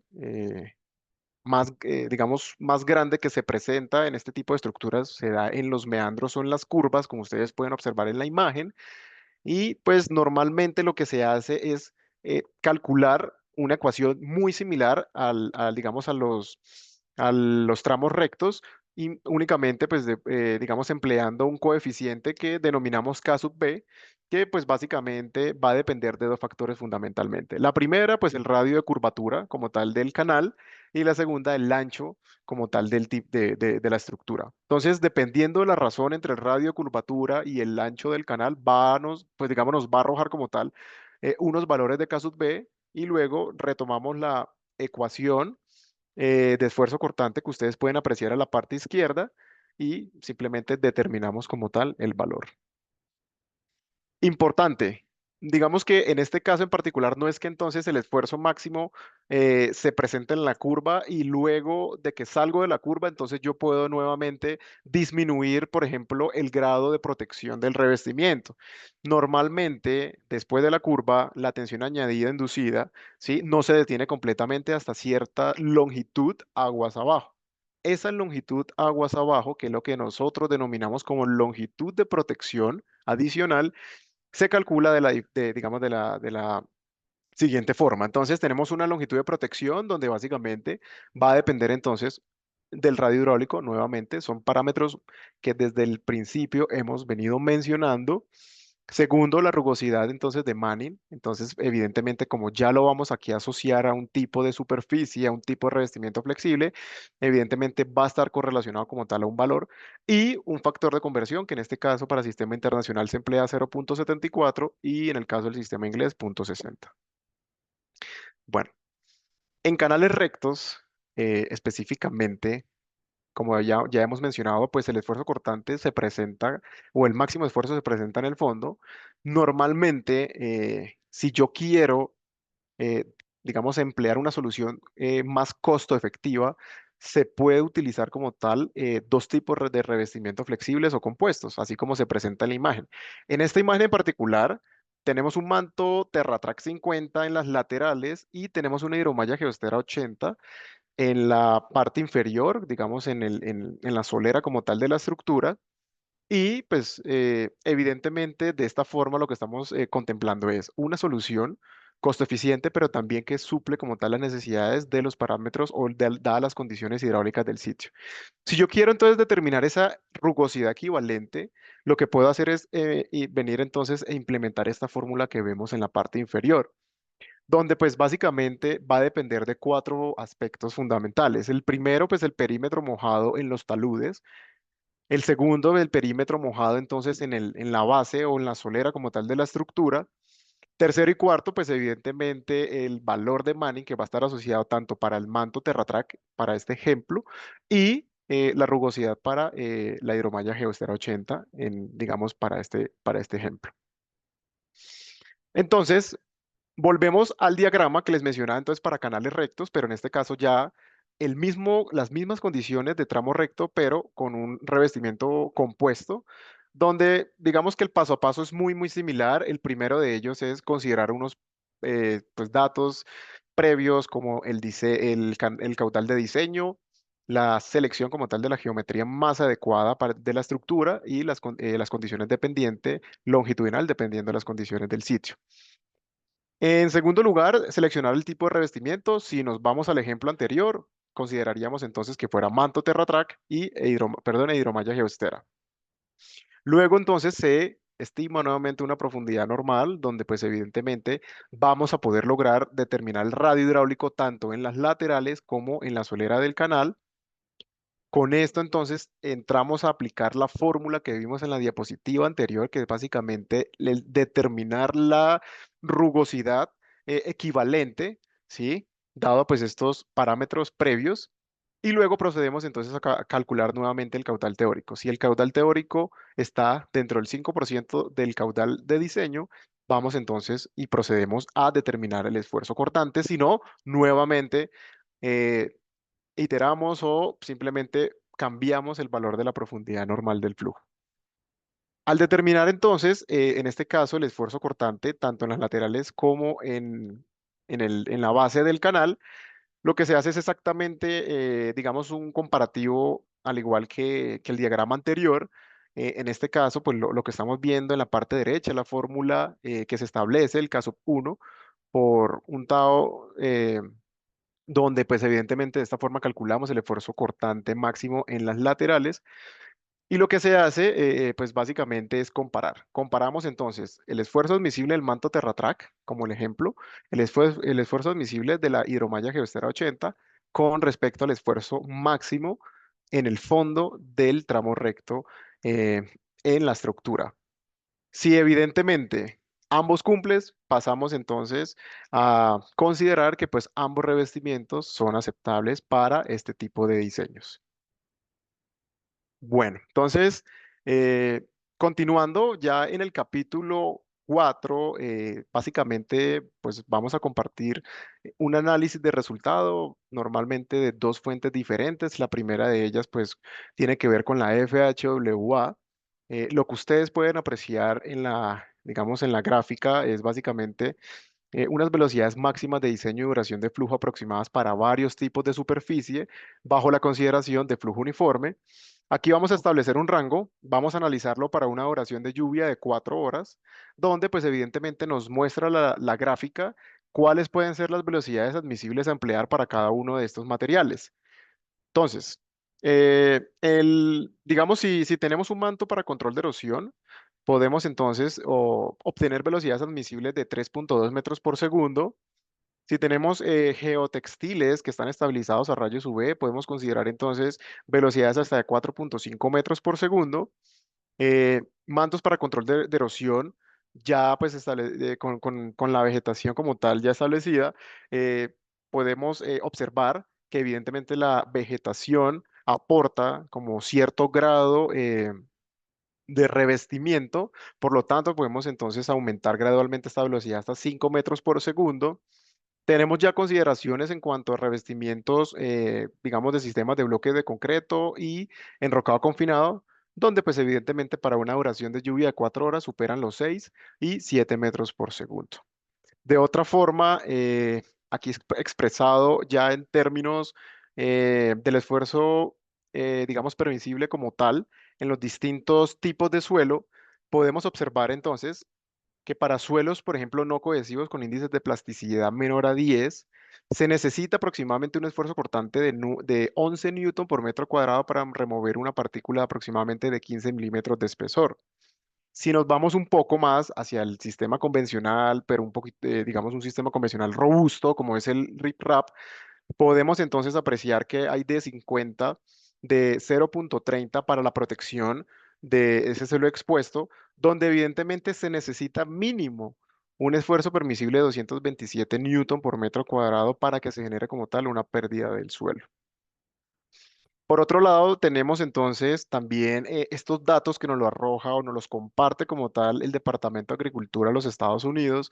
más, digamos, más grande que se presenta en este tipo de estructuras se da en los meandros o en las curvas, como ustedes pueden observar en la imagen. Y pues normalmente lo que se hace es calcular una ecuación muy similar digamos, a los tramos rectos y únicamente, pues, digamos, empleando un coeficiente que denominamos K sub B, que pues básicamente va a depender de dos factores fundamentalmente. La primera, pues el radio de curvatura como tal del canal y la segunda, el ancho como tal del tip de la estructura. Entonces, dependiendo de la razón entre el radio de curvatura y el ancho del canal, pues digamos, nos va a arrojar como tal unos valores de K sub B y luego retomamos la ecuación de esfuerzo cortante que ustedes pueden apreciar a la parte izquierda y simplemente determinamos como tal el valor. Importante. Digamos que en este caso en particular no es que entonces el esfuerzo máximo se presente en la curva y luego de que salgo de la curva, entonces yo puedo nuevamente disminuir, por ejemplo, el grado de protección del revestimiento. Normalmente, después de la curva, la tensión añadida inducida, ¿sí? No se detiene completamente hasta cierta longitud aguas abajo. Esa longitud aguas abajo, que es lo que nosotros denominamos como longitud de protección adicional, se calcula digamos, de la siguiente forma. Entonces, tenemos una longitud de protección donde básicamente va a depender entonces del radio hidráulico. Nuevamente, son parámetros que desde el principio hemos venido mencionando. Segundo, la rugosidad entonces de Manning. Entonces, evidentemente, como ya lo vamos aquí a asociar a un tipo de superficie, a un tipo de revestimiento flexible, evidentemente va a estar correlacionado como tal a un valor y un factor de conversión que en este caso para sistema internacional se emplea 0,74 y en el caso del sistema inglés 0,60. Bueno, en canales rectos, específicamente, como ya hemos mencionado, pues el esfuerzo cortante se presenta, o el máximo esfuerzo se presenta en el fondo. Normalmente, si yo quiero, eh, digamos, emplear una solución más costo efectiva, se puede utilizar como tal dos tipos de revestimiento flexibles o compuestos, así como se presenta en la imagen. En esta imagen en particular, tenemos un manto TerraTrack 50 en las laterales y tenemos una hidromalla Geostera 80 en la parte inferior, digamos, en la solera como tal de la estructura. Y pues evidentemente de esta forma lo que estamos contemplando es una solución costo eficiente, pero también que suple como tal las necesidades de los parámetros o dadas las condiciones hidráulicas del sitio. Si yo quiero entonces determinar esa rugosidad equivalente, lo que puedo hacer es venir entonces e implementar esta fórmula que vemos en la parte inferior, donde pues básicamente va a depender de cuatro aspectos fundamentales. El primero, pues el perímetro mojado en los taludes. El segundo, el perímetro mojado entonces en la base o en la solera como tal de la estructura. Tercero y cuarto, pues evidentemente el valor de Manning que va a estar asociado tanto para el manto TerraTrack, para este ejemplo, y la rugosidad para la hidromalla Geostera 80, digamos, para este ejemplo. Entonces, volvemos al diagrama que les mencionaba entonces para canales rectos, pero en este caso ya las mismas condiciones de tramo recto, pero con un revestimiento compuesto, donde digamos que el paso a paso es muy, muy similar. El primero de ellos es considerar unos pues, datos previos como el caudal de diseño, la selección como tal de la geometría más adecuada de la estructura y las condiciones de pendiente longitudinal dependiendo de las condiciones del sitio. En segundo lugar, seleccionar el tipo de revestimiento. Si nos vamos al ejemplo anterior, consideraríamos entonces que fuera manto TerraTrack y hidromalla Geostera. Luego entonces se estima nuevamente una profundidad normal, donde pues evidentemente vamos a poder lograr determinar el radio hidráulico tanto en las laterales como en la solera del canal. Con esto entonces entramos a aplicar la fórmula que vimos en la diapositiva anterior, que es básicamente determinar la rugosidad equivalente, ¿sí? Dado pues estos parámetros previos. Y luego procedemos entonces a calcular nuevamente el caudal teórico. Si el caudal teórico está dentro del 5% del caudal de diseño, vamos entonces y procedemos a determinar el esfuerzo cortante. Si no, nuevamente eh, iteramos o simplemente cambiamos el valor de la profundidad normal del flujo. Al determinar entonces, en este caso, el esfuerzo cortante, tanto en las laterales como en la base del canal, lo que se hace es exactamente, digamos, un comparativo, al igual que el diagrama anterior. En este caso, pues lo que estamos viendo en la parte derecha, la fórmula que se establece, el caso 1, por un tau donde pues evidentemente de esta forma calculamos el esfuerzo cortante máximo en las laterales y lo que se hace pues básicamente es comparar. Comparamos entonces el esfuerzo admisible del manto TerraTrack, como el ejemplo, el esfuerzo admisible de la hidromalla Geostera 80 con respecto al esfuerzo máximo en el fondo del tramo recto en la estructura. Si evidentemente ambos cumples, pasamos entonces a considerar que pues ambos revestimientos son aceptables para este tipo de diseños. Bueno, entonces, continuando ya en el capítulo 4, básicamente, pues vamos a compartir un análisis de resultado, normalmente de dos fuentes diferentes. La primera de ellas, pues, tiene que ver con la FHWA. Lo que ustedes pueden apreciar en la, digamos, en la gráfica es básicamente unas velocidades máximas de diseño y duración de flujo aproximadas para varios tipos de superficie bajo la consideración de flujo uniforme. Aquí vamos a establecer un rango, vamos a analizarlo para una duración de lluvia de 4 horas, donde pues evidentemente nos muestra la gráfica cuáles pueden ser las velocidades admisibles a emplear para cada uno de estos materiales. Entonces, digamos, si tenemos un manto para control de erosión, podemos entonces obtener velocidades admisibles de 3,2 metros por segundo. Si tenemos geotextiles que están estabilizados a rayos UV, podemos considerar entonces velocidades hasta de 4,5 metros por segundo. Mantos para control de erosión, ya pues con la vegetación como tal ya establecida, eh, podemos observar que evidentemente la vegetación aporta como cierto grado de revestimiento, por lo tanto podemos entonces aumentar gradualmente esta velocidad hasta 5 metros por segundo. Tenemos ya consideraciones en cuanto a revestimientos, digamos, de sistemas de bloques de concreto y enrocado confinado, donde pues evidentemente para una duración de lluvia de 4 horas superan los 6 y 7 metros por segundo. De otra forma, aquí expresado ya en términos del esfuerzo, digamos, permisible como tal, en los distintos tipos de suelo, podemos observar entonces que para suelos, por ejemplo, no cohesivos con índices de plasticidad menor a 10, se necesita aproximadamente un esfuerzo cortante de 11 newton por metro cuadrado para remover una partícula de aproximadamente de 15 milímetros de espesor. Si nos vamos un poco más hacia el sistema convencional, pero un poquito, digamos, un sistema convencional robusto, como es el RIP-RAP, podemos entonces apreciar que hay de 50 de 0,30 para la protección de ese suelo expuesto, donde evidentemente se necesita mínimo un esfuerzo permisible de 227 newton por metro cuadrado para que se genere como tal una pérdida del suelo. Por otro lado, tenemos entonces también estos datos que nos lo arroja o nos los comparte como tal el Departamento de Agricultura de los Estados Unidos,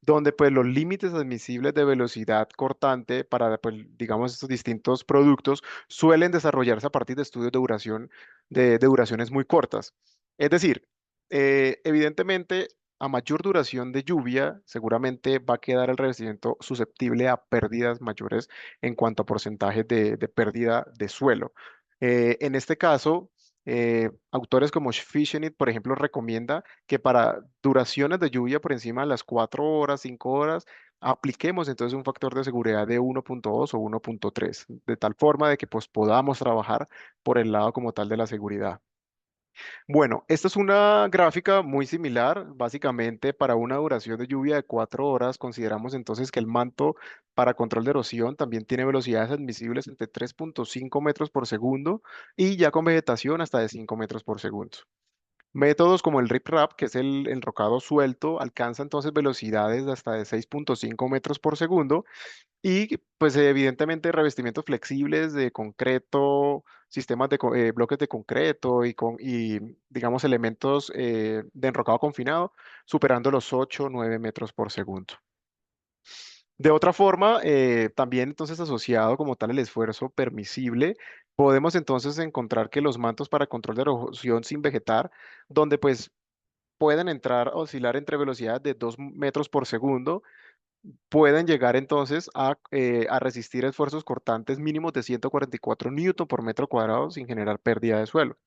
donde pues los límites admisibles de velocidad cortante para, pues, digamos, estos distintos productos suelen desarrollarse a partir de estudios de duración, de duraciones muy cortas. Es decir, evidentemente, a mayor duración de lluvia, seguramente va a quedar el revestimiento susceptible a pérdidas mayores en cuanto a porcentajes de pérdida de suelo. En este caso, autores como Fishenit, por ejemplo, recomienda que para duraciones de lluvia por encima de las 4 horas, 5 horas, apliquemos entonces un factor de seguridad de 1,2 o 1,3, de tal forma de que pues, podamos trabajar por el lado como tal de la seguridad. Bueno, esta es una gráfica muy similar. Básicamente, para una duración de lluvia de 4 horas, consideramos entonces que el manto para control de erosión también tiene velocidades admisibles entre 3,5 metros por segundo y ya con vegetación hasta de 5 metros por segundo. Métodos como el rip-rap, que es el enrocado suelto, alcanza entonces velocidades de hasta de 6,5 metros por segundo y pues evidentemente revestimientos flexibles de concreto, sistemas de bloques de concreto y digamos elementos de enrocado confinado superando los 8 o 9 metros por segundo. De otra forma, también entonces asociado como tal el esfuerzo permisible, podemos entonces encontrar que los mantos para control de erosión sin vegetar, donde pues pueden entrar, oscilar entre velocidades de 2 metros por segundo, pueden llegar entonces a resistir esfuerzos cortantes mínimos de 144 newton por metro cuadrado sin generar pérdida de suelo.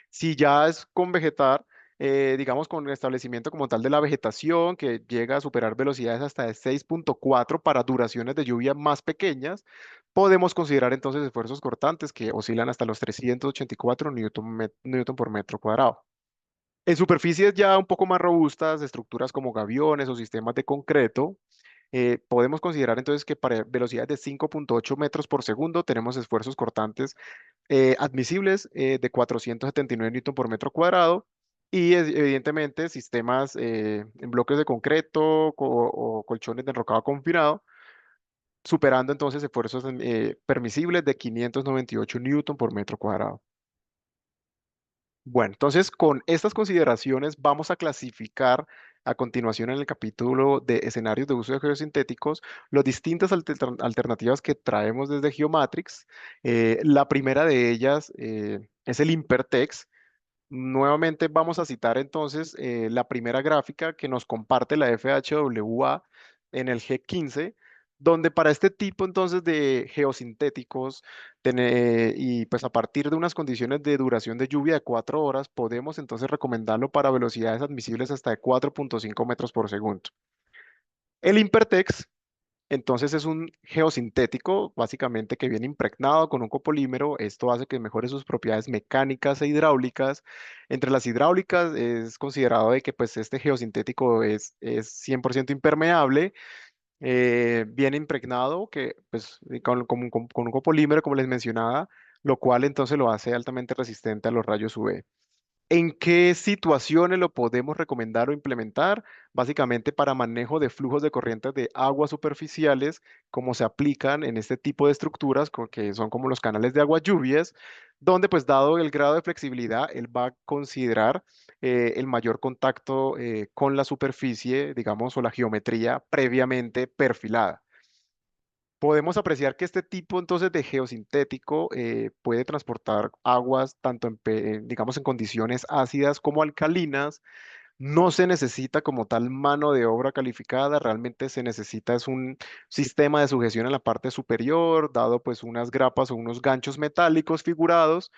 Si ya es con vegetar, digamos con el establecimiento como tal de la vegetación, que llega a superar velocidades hasta de 6,4 para duraciones de lluvia más pequeñas, podemos considerar entonces esfuerzos cortantes que oscilan hasta los 384 newton por metro cuadrado. En superficies ya un poco más robustas, estructuras como gaviones o sistemas de concreto, podemos considerar entonces que para velocidades de 5,8 metros por segundo tenemos esfuerzos cortantes admisibles de 479 newton por metro cuadrado y evidentemente sistemas en bloques de concreto o colchones de enrocado confinado, superando entonces esfuerzos permisibles de 598 newton por metro cuadrado. Bueno, entonces con estas consideraciones vamos a clasificar a continuación en el capítulo de escenarios de uso de geosintéticos las distintas alternativas que traemos desde Geomatrix. La primera de ellas es el Impertex. Nuevamente vamos a citar entonces la primera gráfica que nos comparte la FHWA en el G15, donde para este tipo entonces de geosintéticos y pues a partir de unas condiciones de duración de lluvia de 4 horas, podemos entonces recomendarlo para velocidades admisibles hasta de 4,5 metros por segundo. El Impertex entonces es un geosintético, básicamente que viene impregnado con un copolímero. Esto hace que mejore sus propiedades mecánicas e hidráulicas. Entre las hidráulicas es considerado de que pues este geosintético es 100% impermeable, viene impregnado que pues con un copolímero, como les mencionaba, lo cual entonces lo hace altamente resistente a los rayos UV. ¿En qué situaciones lo podemos recomendar o implementar? Básicamente para manejo de flujos de corrientes de aguas superficiales, como se aplican en este tipo de estructuras, que son como los canales de aguas lluvias, donde pues dado el grado de flexibilidad, él va a considerar el mayor contacto con la superficie, digamos, o la geometría previamente perfilada. Podemos apreciar que este tipo entonces de geosintético puede transportar aguas tanto digamos en condiciones ácidas como alcalinas. No se necesita como tal mano de obra calificada, realmente se necesita es un sistema de sujeción en la parte superior, dado pues unas grapas o unos ganchos metálicos figurados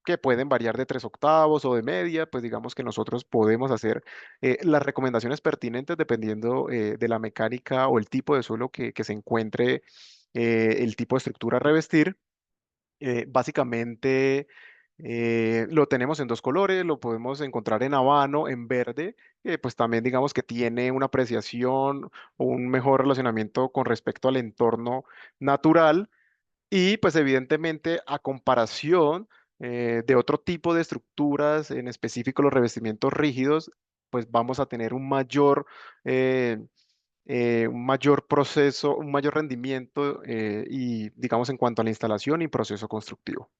que pueden variar de 3/8 o de media, pues digamos que nosotros podemos hacer las recomendaciones pertinentes dependiendo de la mecánica o el tipo de suelo que se encuentre, el tipo de estructura a revestir. Básicamente lo tenemos en dos colores, lo podemos encontrar en habano, en verde, pues también digamos que tiene una apreciación o un mejor relacionamiento con respecto al entorno natural y pues evidentemente a comparación de otro tipo de estructuras, en específico los revestimientos rígidos, pues vamos a tener eh, un mayor proceso, un mayor rendimiento y digamos en cuanto a la instalación y proceso constructivo.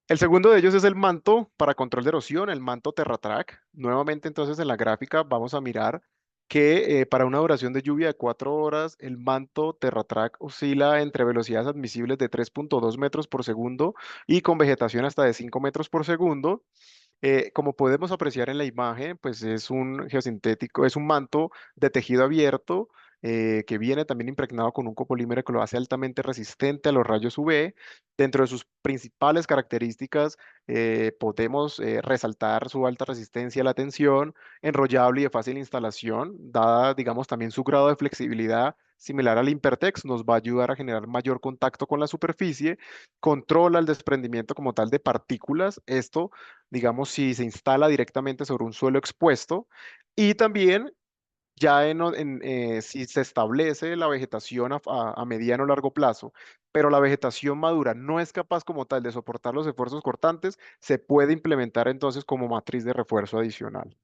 El segundo de ellos es el manto para control de erosión, el manto TerraTrack. Nuevamente, entonces, en la gráfica vamos a mirar que para una duración de lluvia de 4 horas, el manto TerraTrack oscila entre velocidades admisibles de 3,2 metros por segundo y con vegetación hasta de 5 metros por segundo. Como podemos apreciar en la imagen, pues es un geosintético, es un manto de tejido abierto que viene también impregnado con un copolímero que lo hace altamente resistente a los rayos UV. Dentro de sus principales características, podemos resaltar su alta resistencia a la tensión, enrollable y de fácil instalación, dada, digamos, también su grado de flexibilidad similar al Impertex, nos va a ayudar a generar mayor contacto con la superficie, controla el desprendimiento como tal de partículas. Esto digamos, si se instala directamente sobre un suelo expuesto y también ya si se establece la vegetación a mediano o largo plazo, pero la vegetación madura no es capaz como tal de soportar los esfuerzos cortantes, se puede implementar entonces como matriz de refuerzo adicional.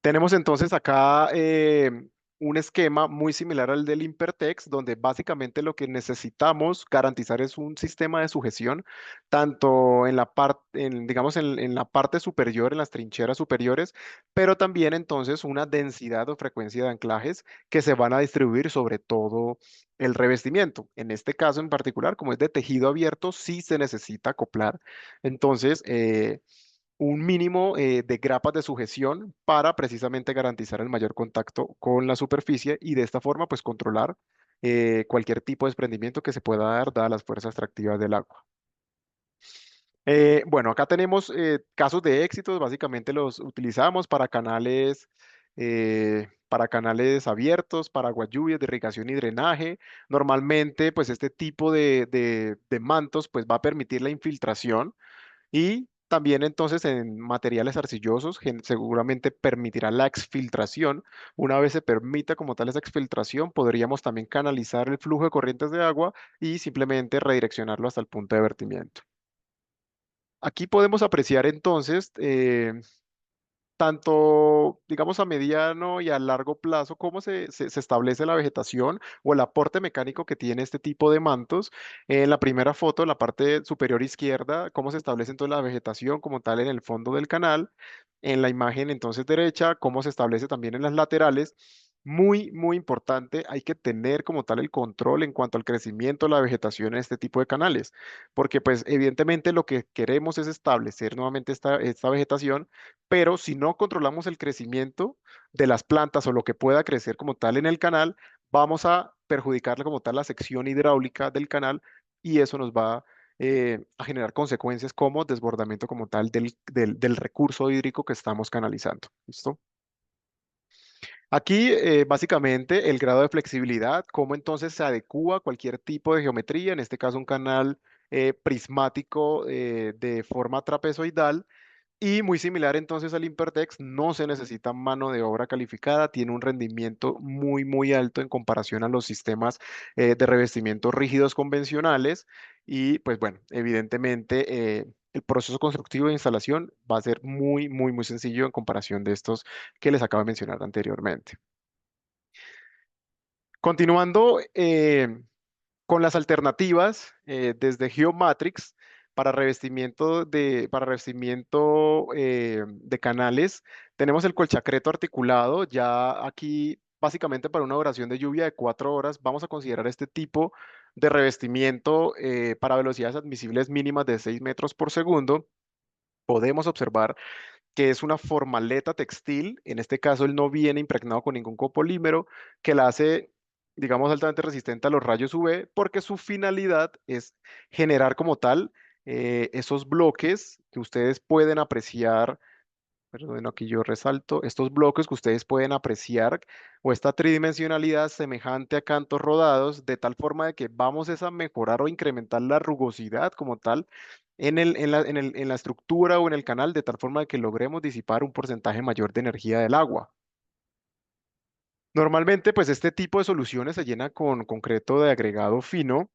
Tenemos entonces acá un esquema muy similar al del Impertex, donde básicamente lo que necesitamos garantizar es un sistema de sujeción, tanto en la parte, digamos, en la parte superior, en las trincheras superiores, pero también entonces una densidad o frecuencia de anclajes que se van a distribuir sobre todo el revestimiento. En este caso en particular, como es de tejido abierto, sí se necesita acoplar. Entonces, un mínimo de grapas de sujeción para precisamente garantizar el mayor contacto con la superficie y de esta forma pues controlar cualquier tipo de desprendimiento que se pueda dar dadas las fuerzas tractivas del agua. Bueno, acá tenemos casos de éxitos, básicamente los utilizamos para canales abiertos, para aguas lluvias de irrigación y drenaje. Normalmente, pues este tipo de mantos pues va a permitir la infiltración y también entonces en materiales arcillosos seguramente permitirá la exfiltración. Una vez se permita como tal esa exfiltración, podríamos también canalizar el flujo de corrientes de agua y simplemente redireccionarlo hasta el punto de vertimiento. Aquí podemos apreciar entonces tanto, digamos, a mediano y a largo plazo, cómo se establece la vegetación o el aporte mecánico que tiene este tipo de mantos. En la primera foto, en la parte superior izquierda, cómo se establece entonces la vegetación como tal en el fondo del canal. En la imagen entonces derecha, cómo se establece también en las laterales. Muy, muy importante, hay que tener como tal el control en cuanto al crecimiento de la vegetación en este tipo de canales, porque pues evidentemente lo que queremos es establecer nuevamente esta vegetación, pero si no controlamos el crecimiento de las plantas o lo que pueda crecer como tal en el canal, vamos a perjudicarle como tal la sección hidráulica del canal y eso nos va a generar consecuencias como desbordamiento como tal del recurso hídrico que estamos canalizando. ¿Listo? Aquí, básicamente, el grado de flexibilidad, cómo entonces se adecúa a cualquier tipo de geometría, en este caso un canal prismático de forma trapezoidal, y muy similar entonces al Impertex, no se necesita mano de obra calificada, tiene un rendimiento muy, muy alto en comparación a los sistemas de revestimiento rígidos convencionales. Y pues bueno, evidentemente el proceso constructivo de instalación va a ser muy, muy, muy sencillo en comparación de estos que les acabo de mencionar anteriormente. Continuando con las alternativas desde Geomatrix para revestimiento de canales, tenemos el colchacreto articulado. Ya aquí, básicamente para una duración de lluvia de 4 horas, vamos a considerar este tipo de revestimiento para velocidades admisibles mínimas de 6 metros por segundo. Podemos observar que es una formaleta textil. En este caso, él no viene impregnado con ningún copolímero, que la hace, digamos, altamente resistente a los rayos UV, porque su finalidad es generar como tal esos bloques que ustedes pueden apreciar. Perdón, aquí yo resalto estos bloques que ustedes pueden apreciar o esta tridimensionalidad semejante a cantos rodados, de tal forma de que vamos es a mejorar o incrementar la rugosidad como tal en la estructura o en el canal, de tal forma de que logremos disipar un porcentaje mayor de energía del agua. Normalmente, pues este tipo de soluciones se llena con concreto de agregado fino.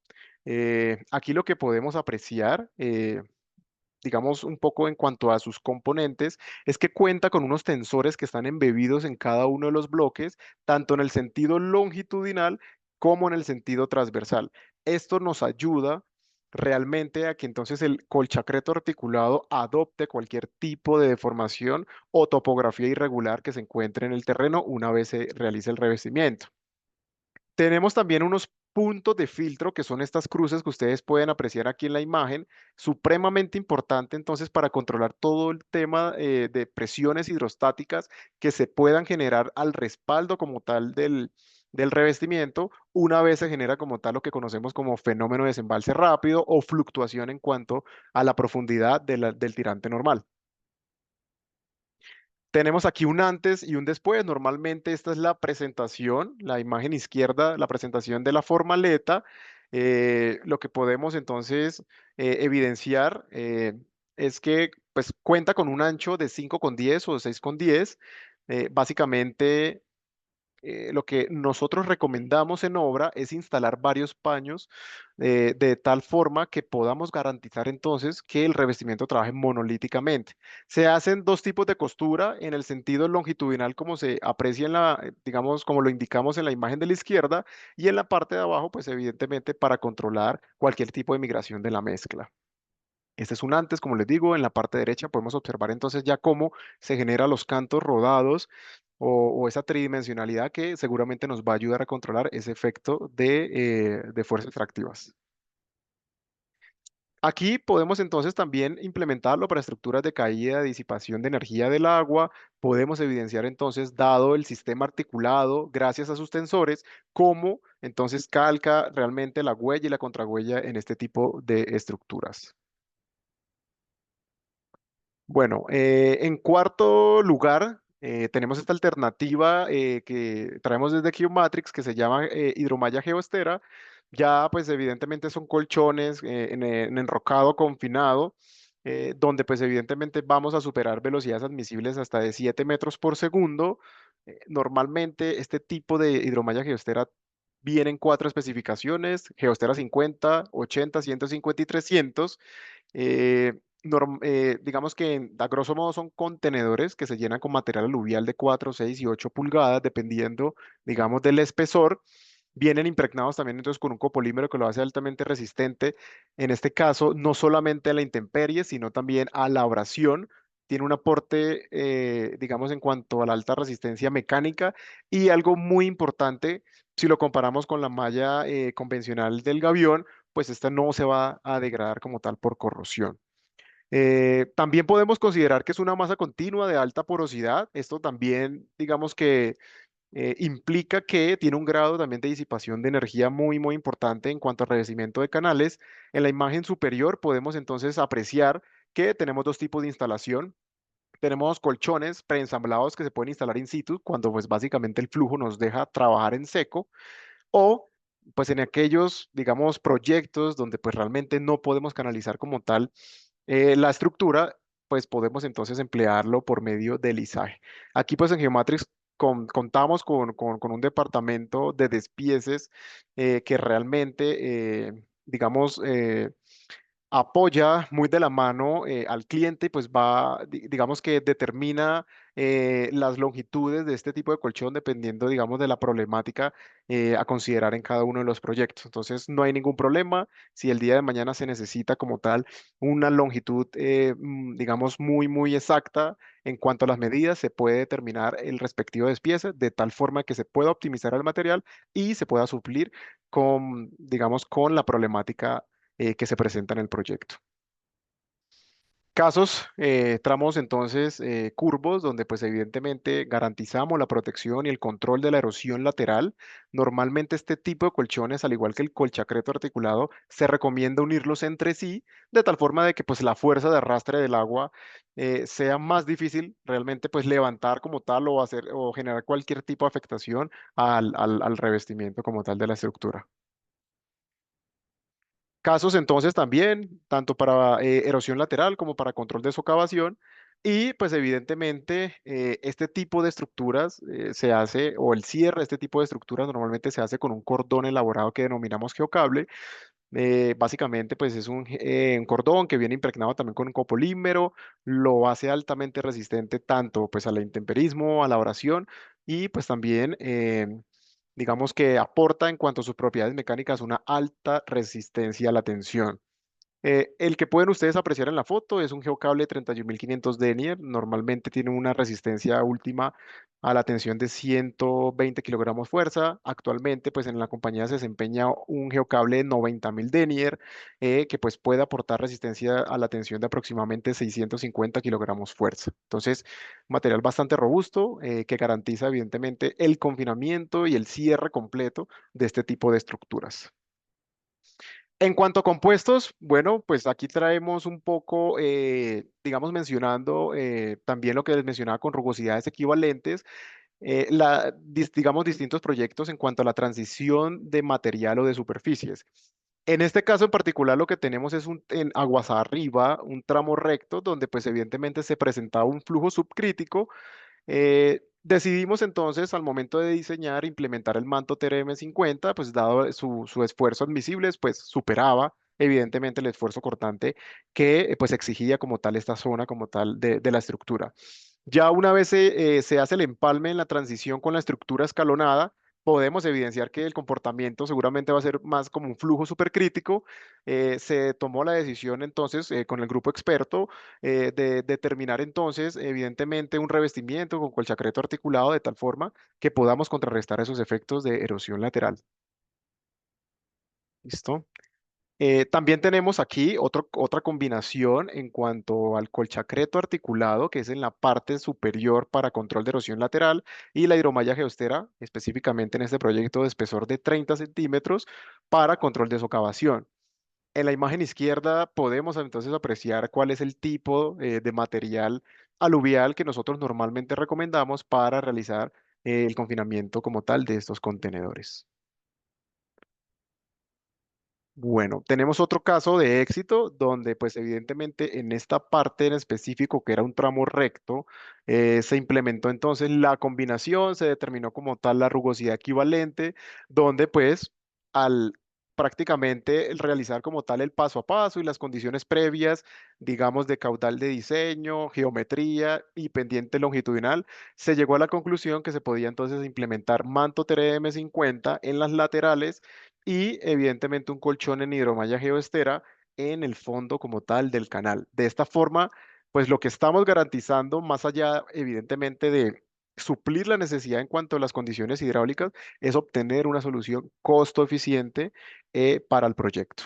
Aquí lo que podemos apreciar, digamos, un poco en cuanto a sus componentes, es que cuenta con unos tensores que están embebidos en cada uno de los bloques, tanto en el sentido longitudinal como en el sentido transversal. Esto nos ayuda realmente a que entonces el colchacreto articulado adopte cualquier tipo de deformación o topografía irregular que se encuentre en el terreno una vez se realice el revestimiento. Tenemos también unos puntos de filtro que son estas cruces que ustedes pueden apreciar aquí en la imagen, supremamente importante entonces para controlar todo el tema de presiones hidrostáticas que se puedan generar al respaldo como tal del revestimiento, una vez se genera como tal lo que conocemos como fenómeno de desembalse rápido o fluctuación en cuanto a la profundidad del tirante normal. Tenemos aquí un antes y un después. Normalmente esta es la presentación, la imagen izquierda, la presentación de la formaleta. Lo que podemos entonces evidenciar es que pues, cuenta con un ancho de 5,10 o 6,10. Básicamente lo que nosotros recomendamos en obra es instalar varios paños de tal forma que podamos garantizar entonces que el revestimiento trabaje monolíticamente. Se hacen dos tipos de costura en el sentido longitudinal como se aprecia digamos, como lo indicamos en la imagen de la izquierda y en la parte de abajo, pues evidentemente para controlar cualquier tipo de migración de la mezcla. Este es un antes, como les digo, en la parte derecha podemos observar entonces ya cómo se generan los cantos rodados o esa tridimensionalidad que seguramente nos va a ayudar a controlar ese efecto de fuerzas tractivas. Aquí podemos entonces también implementarlo para estructuras de caída, disipación de energía del agua. Podemos evidenciar entonces, dado el sistema articulado, gracias a sus tensores, cómo entonces calca realmente la huella y la contrahuella en este tipo de estructuras. Bueno, en cuarto lugar, tenemos esta alternativa que traemos desde Geomatrix que se llama hidromalla geostera. Ya, pues evidentemente son colchones en enrocado confinado, donde pues evidentemente vamos a superar velocidades admisibles hasta de 7 metros por segundo. Normalmente este tipo de hidromalla geostera viene en cuatro especificaciones: Geostera 50, 80, 150 y 300. digamos que a grosso modo son contenedores que se llenan con material aluvial de 4, 6 y 8 pulgadas, dependiendo, digamos, del espesor. Vienen impregnados también entonces con un copolímero que lo hace altamente resistente, en este caso, no solamente a la intemperie, sino también a la abrasión. Tiene un aporte, digamos, en cuanto a la alta resistencia mecánica y algo muy importante, si lo comparamos con la malla convencional del gavión, pues esta no se va a degradar como tal por corrosión. También podemos considerar que es una masa continua de alta porosidad. Esto también, digamos que implica que tiene un grado también de disipación de energía muy, muy importante en cuanto al revestimiento de canales. En la imagen superior podemos entonces apreciar que tenemos dos tipos de instalación. Tenemos colchones preensamblados que se pueden instalar in situ cuando pues básicamente el flujo nos deja trabajar en seco o pues en aquellos, digamos, proyectos donde pues realmente no podemos canalizar como tal la estructura, pues podemos entonces emplearlo por medio del lisaje. Aquí pues en Geomatrix contamos con un departamento de despieces que realmente, digamos, apoya muy de la mano al cliente y pues va, digamos que determina las longitudes de este tipo de colchón dependiendo, digamos, de la problemática a considerar en cada uno de los proyectos. Entonces, no hay ningún problema si el día de mañana se necesita como tal una longitud, digamos, muy, muy exacta en cuanto a las medidas, se puede determinar el respectivo despiece de tal forma que se pueda optimizar el material y se pueda suplir con, digamos, con la problemática que se presenta en el proyecto. Casos, tramos entonces curvos, donde pues evidentemente garantizamos la protección y el control de la erosión lateral. Normalmente este tipo de colchones, al igual que el colchacreto articulado, se recomienda unirlos entre sí, de tal forma de que pues la fuerza de arrastre del agua sea más difícil realmente pues levantar como tal o hacer o generar cualquier tipo de afectación al revestimiento como tal de la estructura. Casos entonces también, tanto para erosión lateral como para control de socavación. Y pues evidentemente este tipo de estructuras se hace, o el cierre de este tipo de estructuras normalmente se hace con un cordón elaborado que denominamos geocable. Básicamente pues es un cordón que viene impregnado también con copolímero, lo hace altamente resistente tanto pues al intemperismo, a la abrasión y pues también digamos que aporta en cuanto a sus propiedades mecánicas una alta resistencia a la tensión. El que pueden ustedes apreciar en la foto es un geocable 31500 denier. Normalmente tiene una resistencia última a la tensión de 120 kilogramos fuerza. Actualmente, pues en la compañía se desempeña un geocable de 90.000 denier que pues puede aportar resistencia a la tensión de aproximadamente 650 kilogramos fuerza. Entonces, material bastante robusto que garantiza evidentemente el confinamiento y el cierre completo de este tipo de estructuras. En cuanto a compuestos, bueno, pues aquí traemos un poco, digamos, mencionando también lo que les mencionaba con rugosidades equivalentes, digamos, distintos proyectos en cuanto a la transición de material o de superficies. En este caso en particular lo que tenemos es en aguas arriba, un tramo recto donde pues evidentemente se presentaba un flujo subcrítico. Decidimos entonces al momento de diseñar implementar el manto TRM50, pues dado su esfuerzo admisible, pues superaba evidentemente el esfuerzo cortante que pues exigía como tal esta zona como tal de la estructura. Ya una vez se hace el empalme en la transición con la estructura escalonada, podemos evidenciar que el comportamiento seguramente va a ser más como un flujo supercrítico. Se tomó la decisión entonces con el grupo experto de determinar entonces, evidentemente, un revestimiento con colchacreto articulado de tal forma que podamos contrarrestar esos efectos de erosión lateral. ¿Listo? También tenemos aquí otra combinación en cuanto al colchacreto articulado, que es en la parte superior para control de erosión lateral, y la hidromalla geostera, específicamente en este proyecto de espesor de 30 centímetros para control de socavación. En la imagen izquierda podemos entonces apreciar cuál es el tipo de material aluvial que nosotros normalmente recomendamos para realizar el confinamiento como tal de estos contenedores. Bueno, tenemos otro caso de éxito donde pues evidentemente en esta parte en específico que era un tramo recto, se implementó entonces la combinación, se determinó como tal la rugosidad equivalente, donde pues al prácticamente el realizar como tal el paso a paso y las condiciones previas, digamos, de caudal de diseño, geometría y pendiente longitudinal, se llegó a la conclusión que se podía entonces implementar manto TRM 50 en las laterales y evidentemente un colchón en hidromalla geoestera en el fondo como tal del canal. De esta forma, pues lo que estamos garantizando, más allá evidentemente de suplir la necesidad en cuanto a las condiciones hidráulicas, es obtener una solución costo eficiente para el proyecto.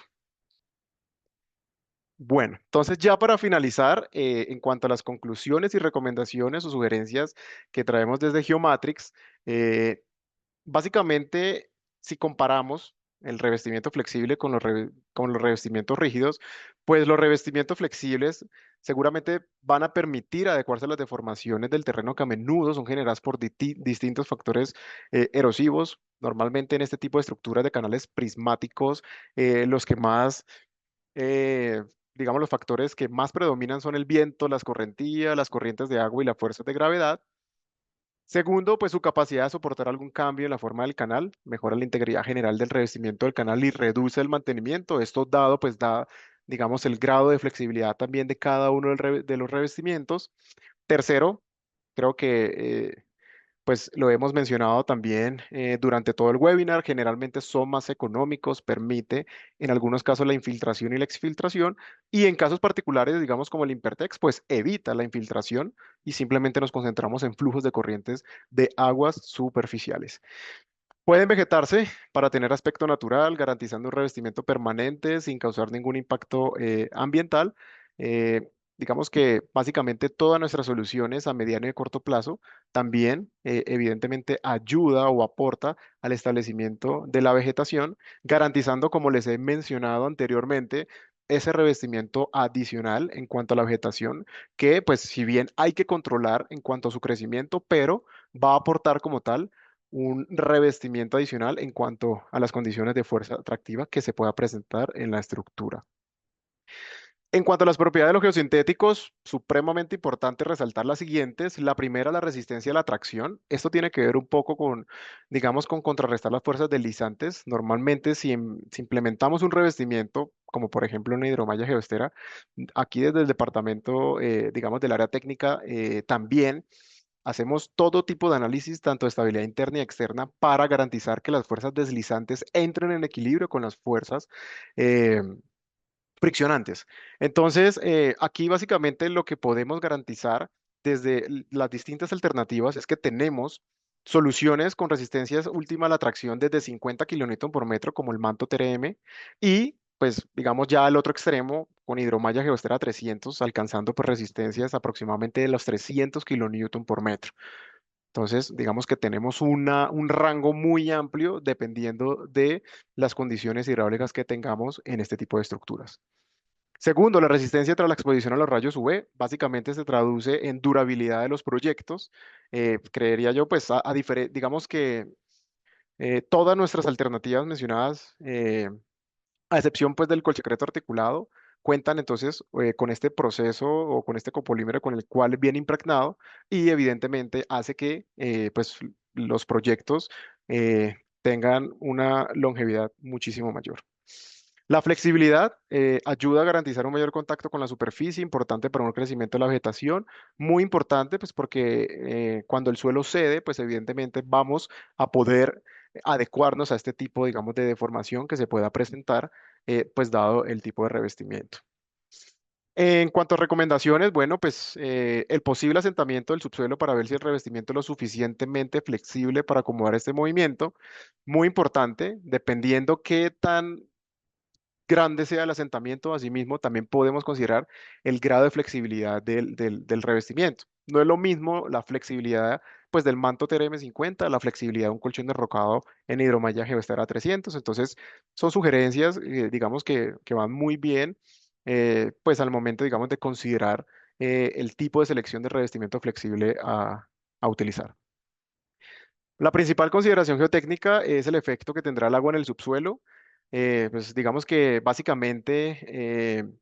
Bueno, entonces ya para finalizar, en cuanto a las conclusiones y recomendaciones o sugerencias que traemos desde Geomatrix, eh, básicamente, si comparamos el revestimiento flexible con los revestimientos rígidos, pues los revestimientos flexibles seguramente van a permitir adecuarse a las deformaciones del terreno que a menudo son generadas por distintos factores erosivos. Normalmente en este tipo de estructuras de canales prismáticos, los que más eh, digamos, los factores que más predominan son el viento, las correntías, las corrientes de agua y las fuerzas de gravedad. Segundo, pues su capacidad de soportar algún cambio en la forma del canal, mejora la integridad general del revestimiento del canal y reduce el mantenimiento. Esto dado, pues da, digamos, el grado de flexibilidad también de cada uno de los revestimientos. Tercero, creo que pues lo hemos mencionado también durante todo el webinar, generalmente son más económicos, permite en algunos casos la infiltración y la exfiltración, y en casos particulares, digamos como el Impertex, pues evita la infiltración y simplemente nos concentramos en flujos de corrientes de aguas superficiales. Pueden vegetarse para tener aspecto natural, garantizando un revestimiento permanente sin causar ningún impacto ambiental. Digamos que básicamente todas nuestras soluciones a mediano y corto plazo también evidentemente ayuda o aporta al establecimiento de la vegetación, garantizando, como les he mencionado anteriormente, ese revestimiento adicional en cuanto a la vegetación, que pues si bien hay que controlar en cuanto a su crecimiento, pero va a aportar como tal un revestimiento adicional en cuanto a las condiciones de fuerza atractiva que se pueda presentar en la estructura. En cuanto a las propiedades de los geosintéticos, supremamente importante resaltar las siguientes. La primera, la resistencia a la tracción. Esto tiene que ver un poco con, digamos, con contrarrestar las fuerzas deslizantes. Normalmente, si implementamos un revestimiento, como por ejemplo una hidromalla geostera, aquí desde el departamento, digamos, del área técnica, también hacemos todo tipo de análisis, tanto de estabilidad interna y externa, para garantizar que las fuerzas deslizantes entren en equilibrio con las fuerzas eh, friccionantes. Entonces, aquí básicamente lo que podemos garantizar desde las distintas alternativas es que tenemos soluciones con resistencias última a la tracción desde 50 kilonewton por metro, como el manto TRM, y pues digamos ya al otro extremo, con hidromalla geostera 300, alcanzando pues resistencias aproximadamente de los 300 kilonewton por metro. Entonces, digamos que tenemos un rango muy amplio dependiendo de las condiciones hidráulicas que tengamos en este tipo de estructuras. Segundo, la resistencia tras la exposición a los rayos UV básicamente se traduce en durabilidad de los proyectos. Creería yo, pues, digamos que todas nuestras alternativas mencionadas, a excepción pues del colchicreto articulado, cuentan entonces con este proceso o con este copolímero con el cual viene impregnado y evidentemente hace que pues los proyectos tengan una longevidad muchísimo mayor. La flexibilidad ayuda a garantizar un mayor contacto con la superficie, importante para un crecimiento de la vegetación, muy importante pues porque cuando el suelo cede, pues evidentemente vamos a poder adecuarnos a este tipo, digamos, de deformación que se pueda presentar, pues dado el tipo de revestimiento. En cuanto a recomendaciones, bueno, pues el posible asentamiento del subsuelo para ver si el revestimiento es lo suficientemente flexible para acomodar este movimiento, muy importante, dependiendo qué tan grande sea el asentamiento, asimismo, también podemos considerar el grado de flexibilidad del revestimiento. No es lo mismo la flexibilidad pues, del manto TRM50, la flexibilidad de un colchón derrocado en hidromalla Geostera 300. Entonces, son sugerencias, digamos, que van muy bien, pues al momento, digamos, de considerar el tipo de selección de revestimiento flexible a utilizar. La principal consideración geotécnica es el efecto que tendrá el agua en el subsuelo. Pues digamos que básicamente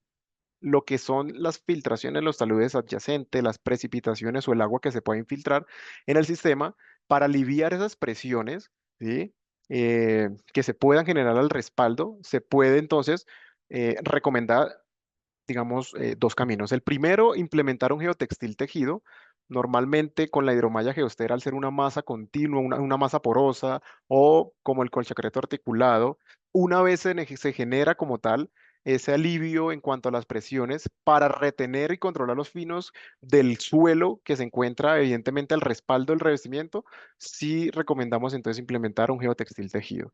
lo que son las filtraciones, los taludes adyacentes, las precipitaciones o el agua que se puede infiltrar en el sistema para aliviar esas presiones, ¿sí? que se puedan generar al respaldo, se puede entonces recomendar, digamos, dos caminos. El primero, implementar un geotextil tejido. Normalmente con la hidromalla geostera, al ser una masa continua, una masa porosa o como el colchacreto articulado, una vez se genera como tal ese alivio en cuanto a las presiones para retener y controlar los finos del suelo que se encuentra evidentemente al respaldo del revestimiento, sí recomendamos entonces implementar un geotextil tejido.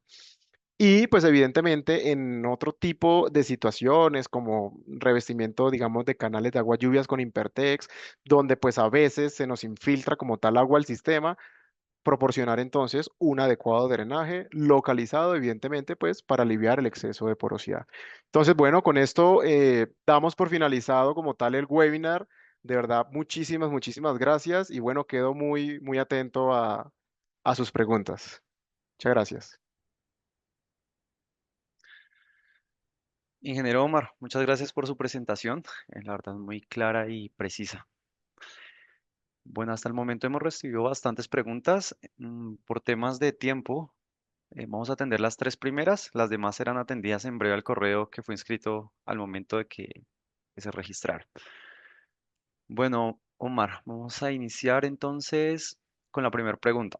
Y pues evidentemente en otro tipo de situaciones como revestimiento, digamos, de canales de agua lluvias con Impertex, donde pues a veces se nos infiltra como tal agua al sistema, proporcionar entonces un adecuado drenaje localizado, evidentemente, pues para aliviar el exceso de porosidad. Entonces, bueno, con esto damos por finalizado como tal el webinar. De verdad, muchísimas, muchísimas gracias y bueno, quedo muy, muy atento a sus preguntas. Muchas gracias. Ingeniero Omar, muchas gracias por su presentación. La verdad es muy clara y precisa. Bueno, hasta el momento hemos recibido bastantes preguntas. Por temas de tiempo, vamos a atender las tres primeras. Las demás serán atendidas en breve al correo que fue inscrito al momento de que se registraron. Bueno, Omar, vamos a iniciar entonces con la primera pregunta.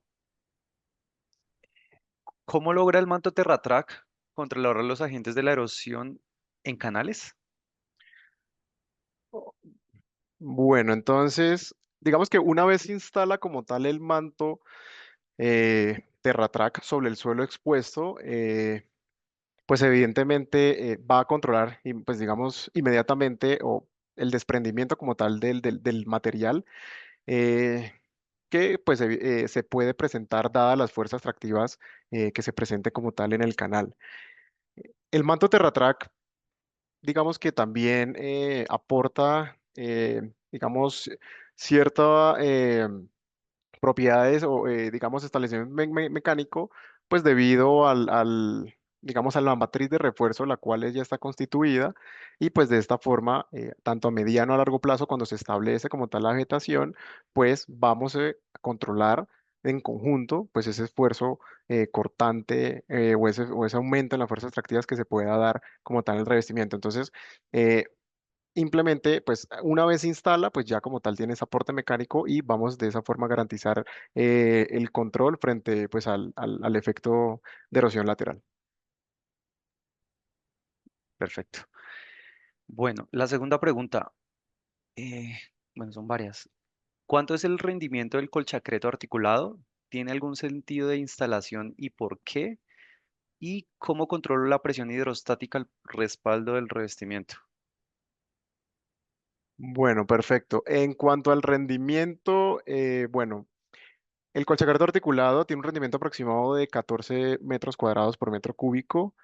¿Cómo logra el manto Terratrack controlar a los agentes de la erosión en canales? Bueno, entonces, digamos que una vez se instala como tal el manto TerraTrack sobre el suelo expuesto, pues evidentemente va a controlar, pues digamos, inmediatamente o el desprendimiento como tal del material eh, que pues se puede presentar dadas las fuerzas tractivas que se presente como tal en el canal. El manto TerraTrack, digamos que también aporta, digamos, cierta propiedades o, digamos, establecimiento mecánico, pues debido digamos, a la matriz de refuerzo, la cual ya está constituida, y pues de esta forma, tanto a mediano a largo plazo, cuando se establece como tal la vegetación, pues vamos a controlar en conjunto, pues ese esfuerzo cortante o ese aumento en las fuerzas extractivas que se pueda dar como tal en el revestimiento. Entonces, eh, implemente, pues una vez se instala, pues ya como tal tiene ese aporte mecánico y vamos de esa forma a garantizar el control frente pues al efecto de erosión lateral. Perfecto. Bueno, la segunda pregunta, eh, bueno, son varias. ¿Cuánto es el rendimiento del colchacreto articulado? ¿Tiene algún sentido de instalación y por qué? ¿Y cómo controlo la presión hidrostática al respaldo del revestimiento? Bueno, perfecto. En cuanto al rendimiento, bueno, el colchacreto articulado tiene un rendimiento aproximado de 14 metros cuadrados por metro cúbico.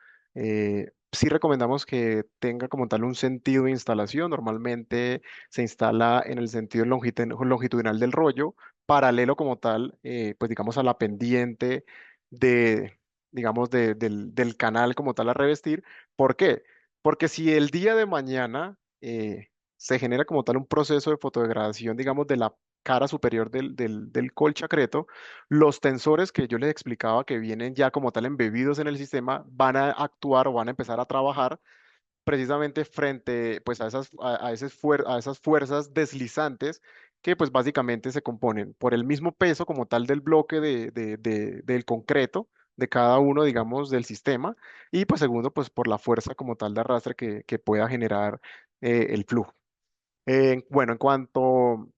Sí recomendamos que tenga como tal un sentido de instalación. Normalmente se instala en el sentido longitudinal del rollo, paralelo como tal, pues digamos a la pendiente de, digamos, del canal como tal a revestir. ¿Por qué? Porque si el día de mañana se genera como tal un proceso de fotodegradación, digamos, de la cara superior del colchacreto, los tensores que yo les explicaba que vienen ya como tal embebidos en el sistema van a actuar o van a empezar a trabajar precisamente frente pues a esas fuerzas deslizantes que pues básicamente se componen por el mismo peso como tal del bloque del concreto de cada uno, digamos, del sistema y pues segundo pues por la fuerza como tal de arrastre que pueda generar el flujo. Bueno, en cuanto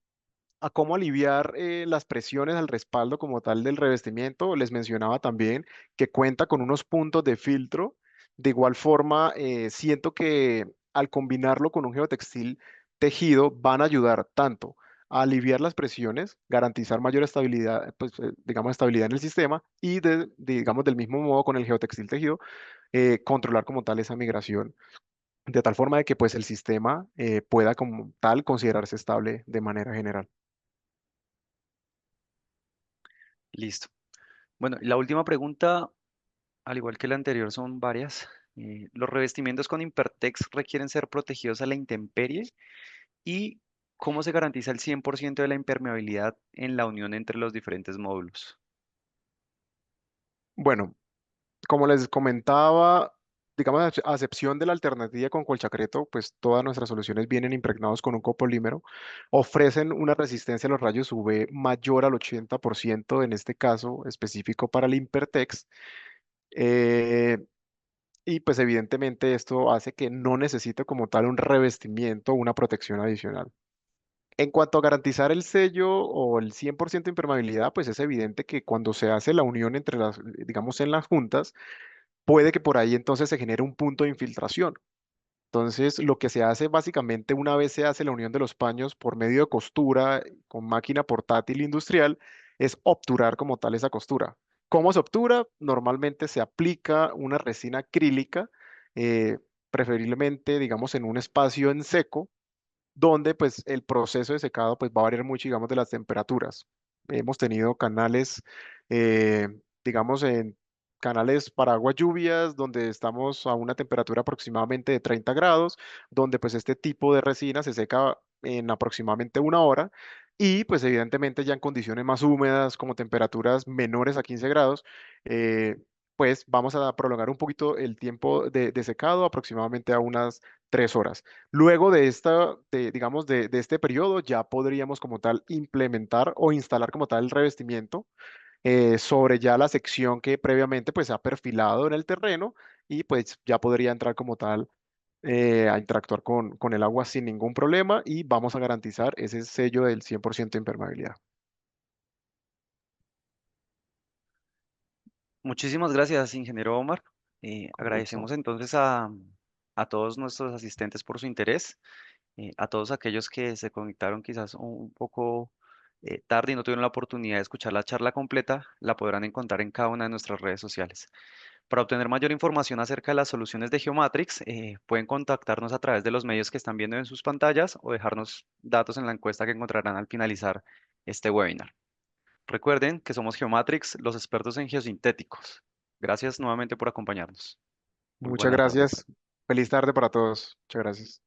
a cómo aliviar las presiones al respaldo como tal del revestimiento. Les mencionaba también que cuenta con unos puntos de filtro. De igual forma, siento que al combinarlo con un geotextil tejido van a ayudar tanto a aliviar las presiones, garantizar mayor estabilidad, pues, digamos, estabilidad en el sistema y, digamos, del mismo modo con el geotextil tejido, controlar como tal esa migración, de tal forma de que pues el sistema pueda como tal considerarse estable de manera general. Listo. Bueno, y la última pregunta, al igual que la anterior, son varias. ¿Los revestimientos con Impertex requieren ser protegidos a la intemperie? ¿Y cómo se garantiza el 100% de la impermeabilidad en la unión entre los diferentes módulos? Bueno. Como les comentaba, digamos, a excepción de la alternativa con colchacreto, pues todas nuestras soluciones vienen impregnados con un copolímero. Ofrecen una resistencia a los rayos UV mayor al 80%, en este caso específico para el Impertex. Eh, y pues evidentemente esto hace que no necesite como tal un revestimiento o una protección adicional. En cuanto a garantizar el sello o el 100% de impermeabilidad, pues es evidente que cuando se hace la unión entre las, digamos, en las juntas, puede que por ahí entonces se genere un punto de infiltración. Entonces, lo que se hace básicamente una vez se hace la unión de los paños por medio de costura con máquina portátil industrial, es obturar como tal esa costura. ¿Cómo se obtura? Normalmente se aplica una resina acrílica, eh, preferiblemente, digamos, en un espacio en seco donde pues el proceso de secado pues va a variar mucho, digamos, de las temperaturas. Hemos tenido canales, eh, digamos, en canales para aguas lluvias, donde estamos a una temperatura aproximadamente de 30 grados, donde pues este tipo de resina se seca en aproximadamente una hora. Y pues evidentemente ya en condiciones más húmedas, como temperaturas menores a 15 grados, pues vamos a prolongar un poquito el tiempo de secado aproximadamente a unas 3 horas. Luego de digamos, de este periodo, ya podríamos como tal implementar o instalar como tal el revestimiento sobre ya la sección que previamente pues se ha perfilado en el terreno y pues ya podría entrar como tal a interactuar con el agua sin ningún problema y vamos a garantizar ese sello del 100% de impermeabilidad. Muchísimas gracias, ingeniero Omar. Con gusto. Agradecemos entonces a todos nuestros asistentes por su interés, a todos aquellos que se conectaron quizás un poco tarde y no tuvieron la oportunidad de escuchar la charla completa, la podrán encontrar en cada una de nuestras redes sociales. Para obtener mayor información acerca de las soluciones de Geomatrix, pueden contactarnos a través de los medios que están viendo en sus pantallas o dejarnos datos en la encuesta que encontrarán al finalizar este webinar. Recuerden que somos Geomatrix, los expertos en geosintéticos. Gracias nuevamente por acompañarnos. Muy Muchas buena tarde. gracias. Feliz tarde para todos. Muchas gracias.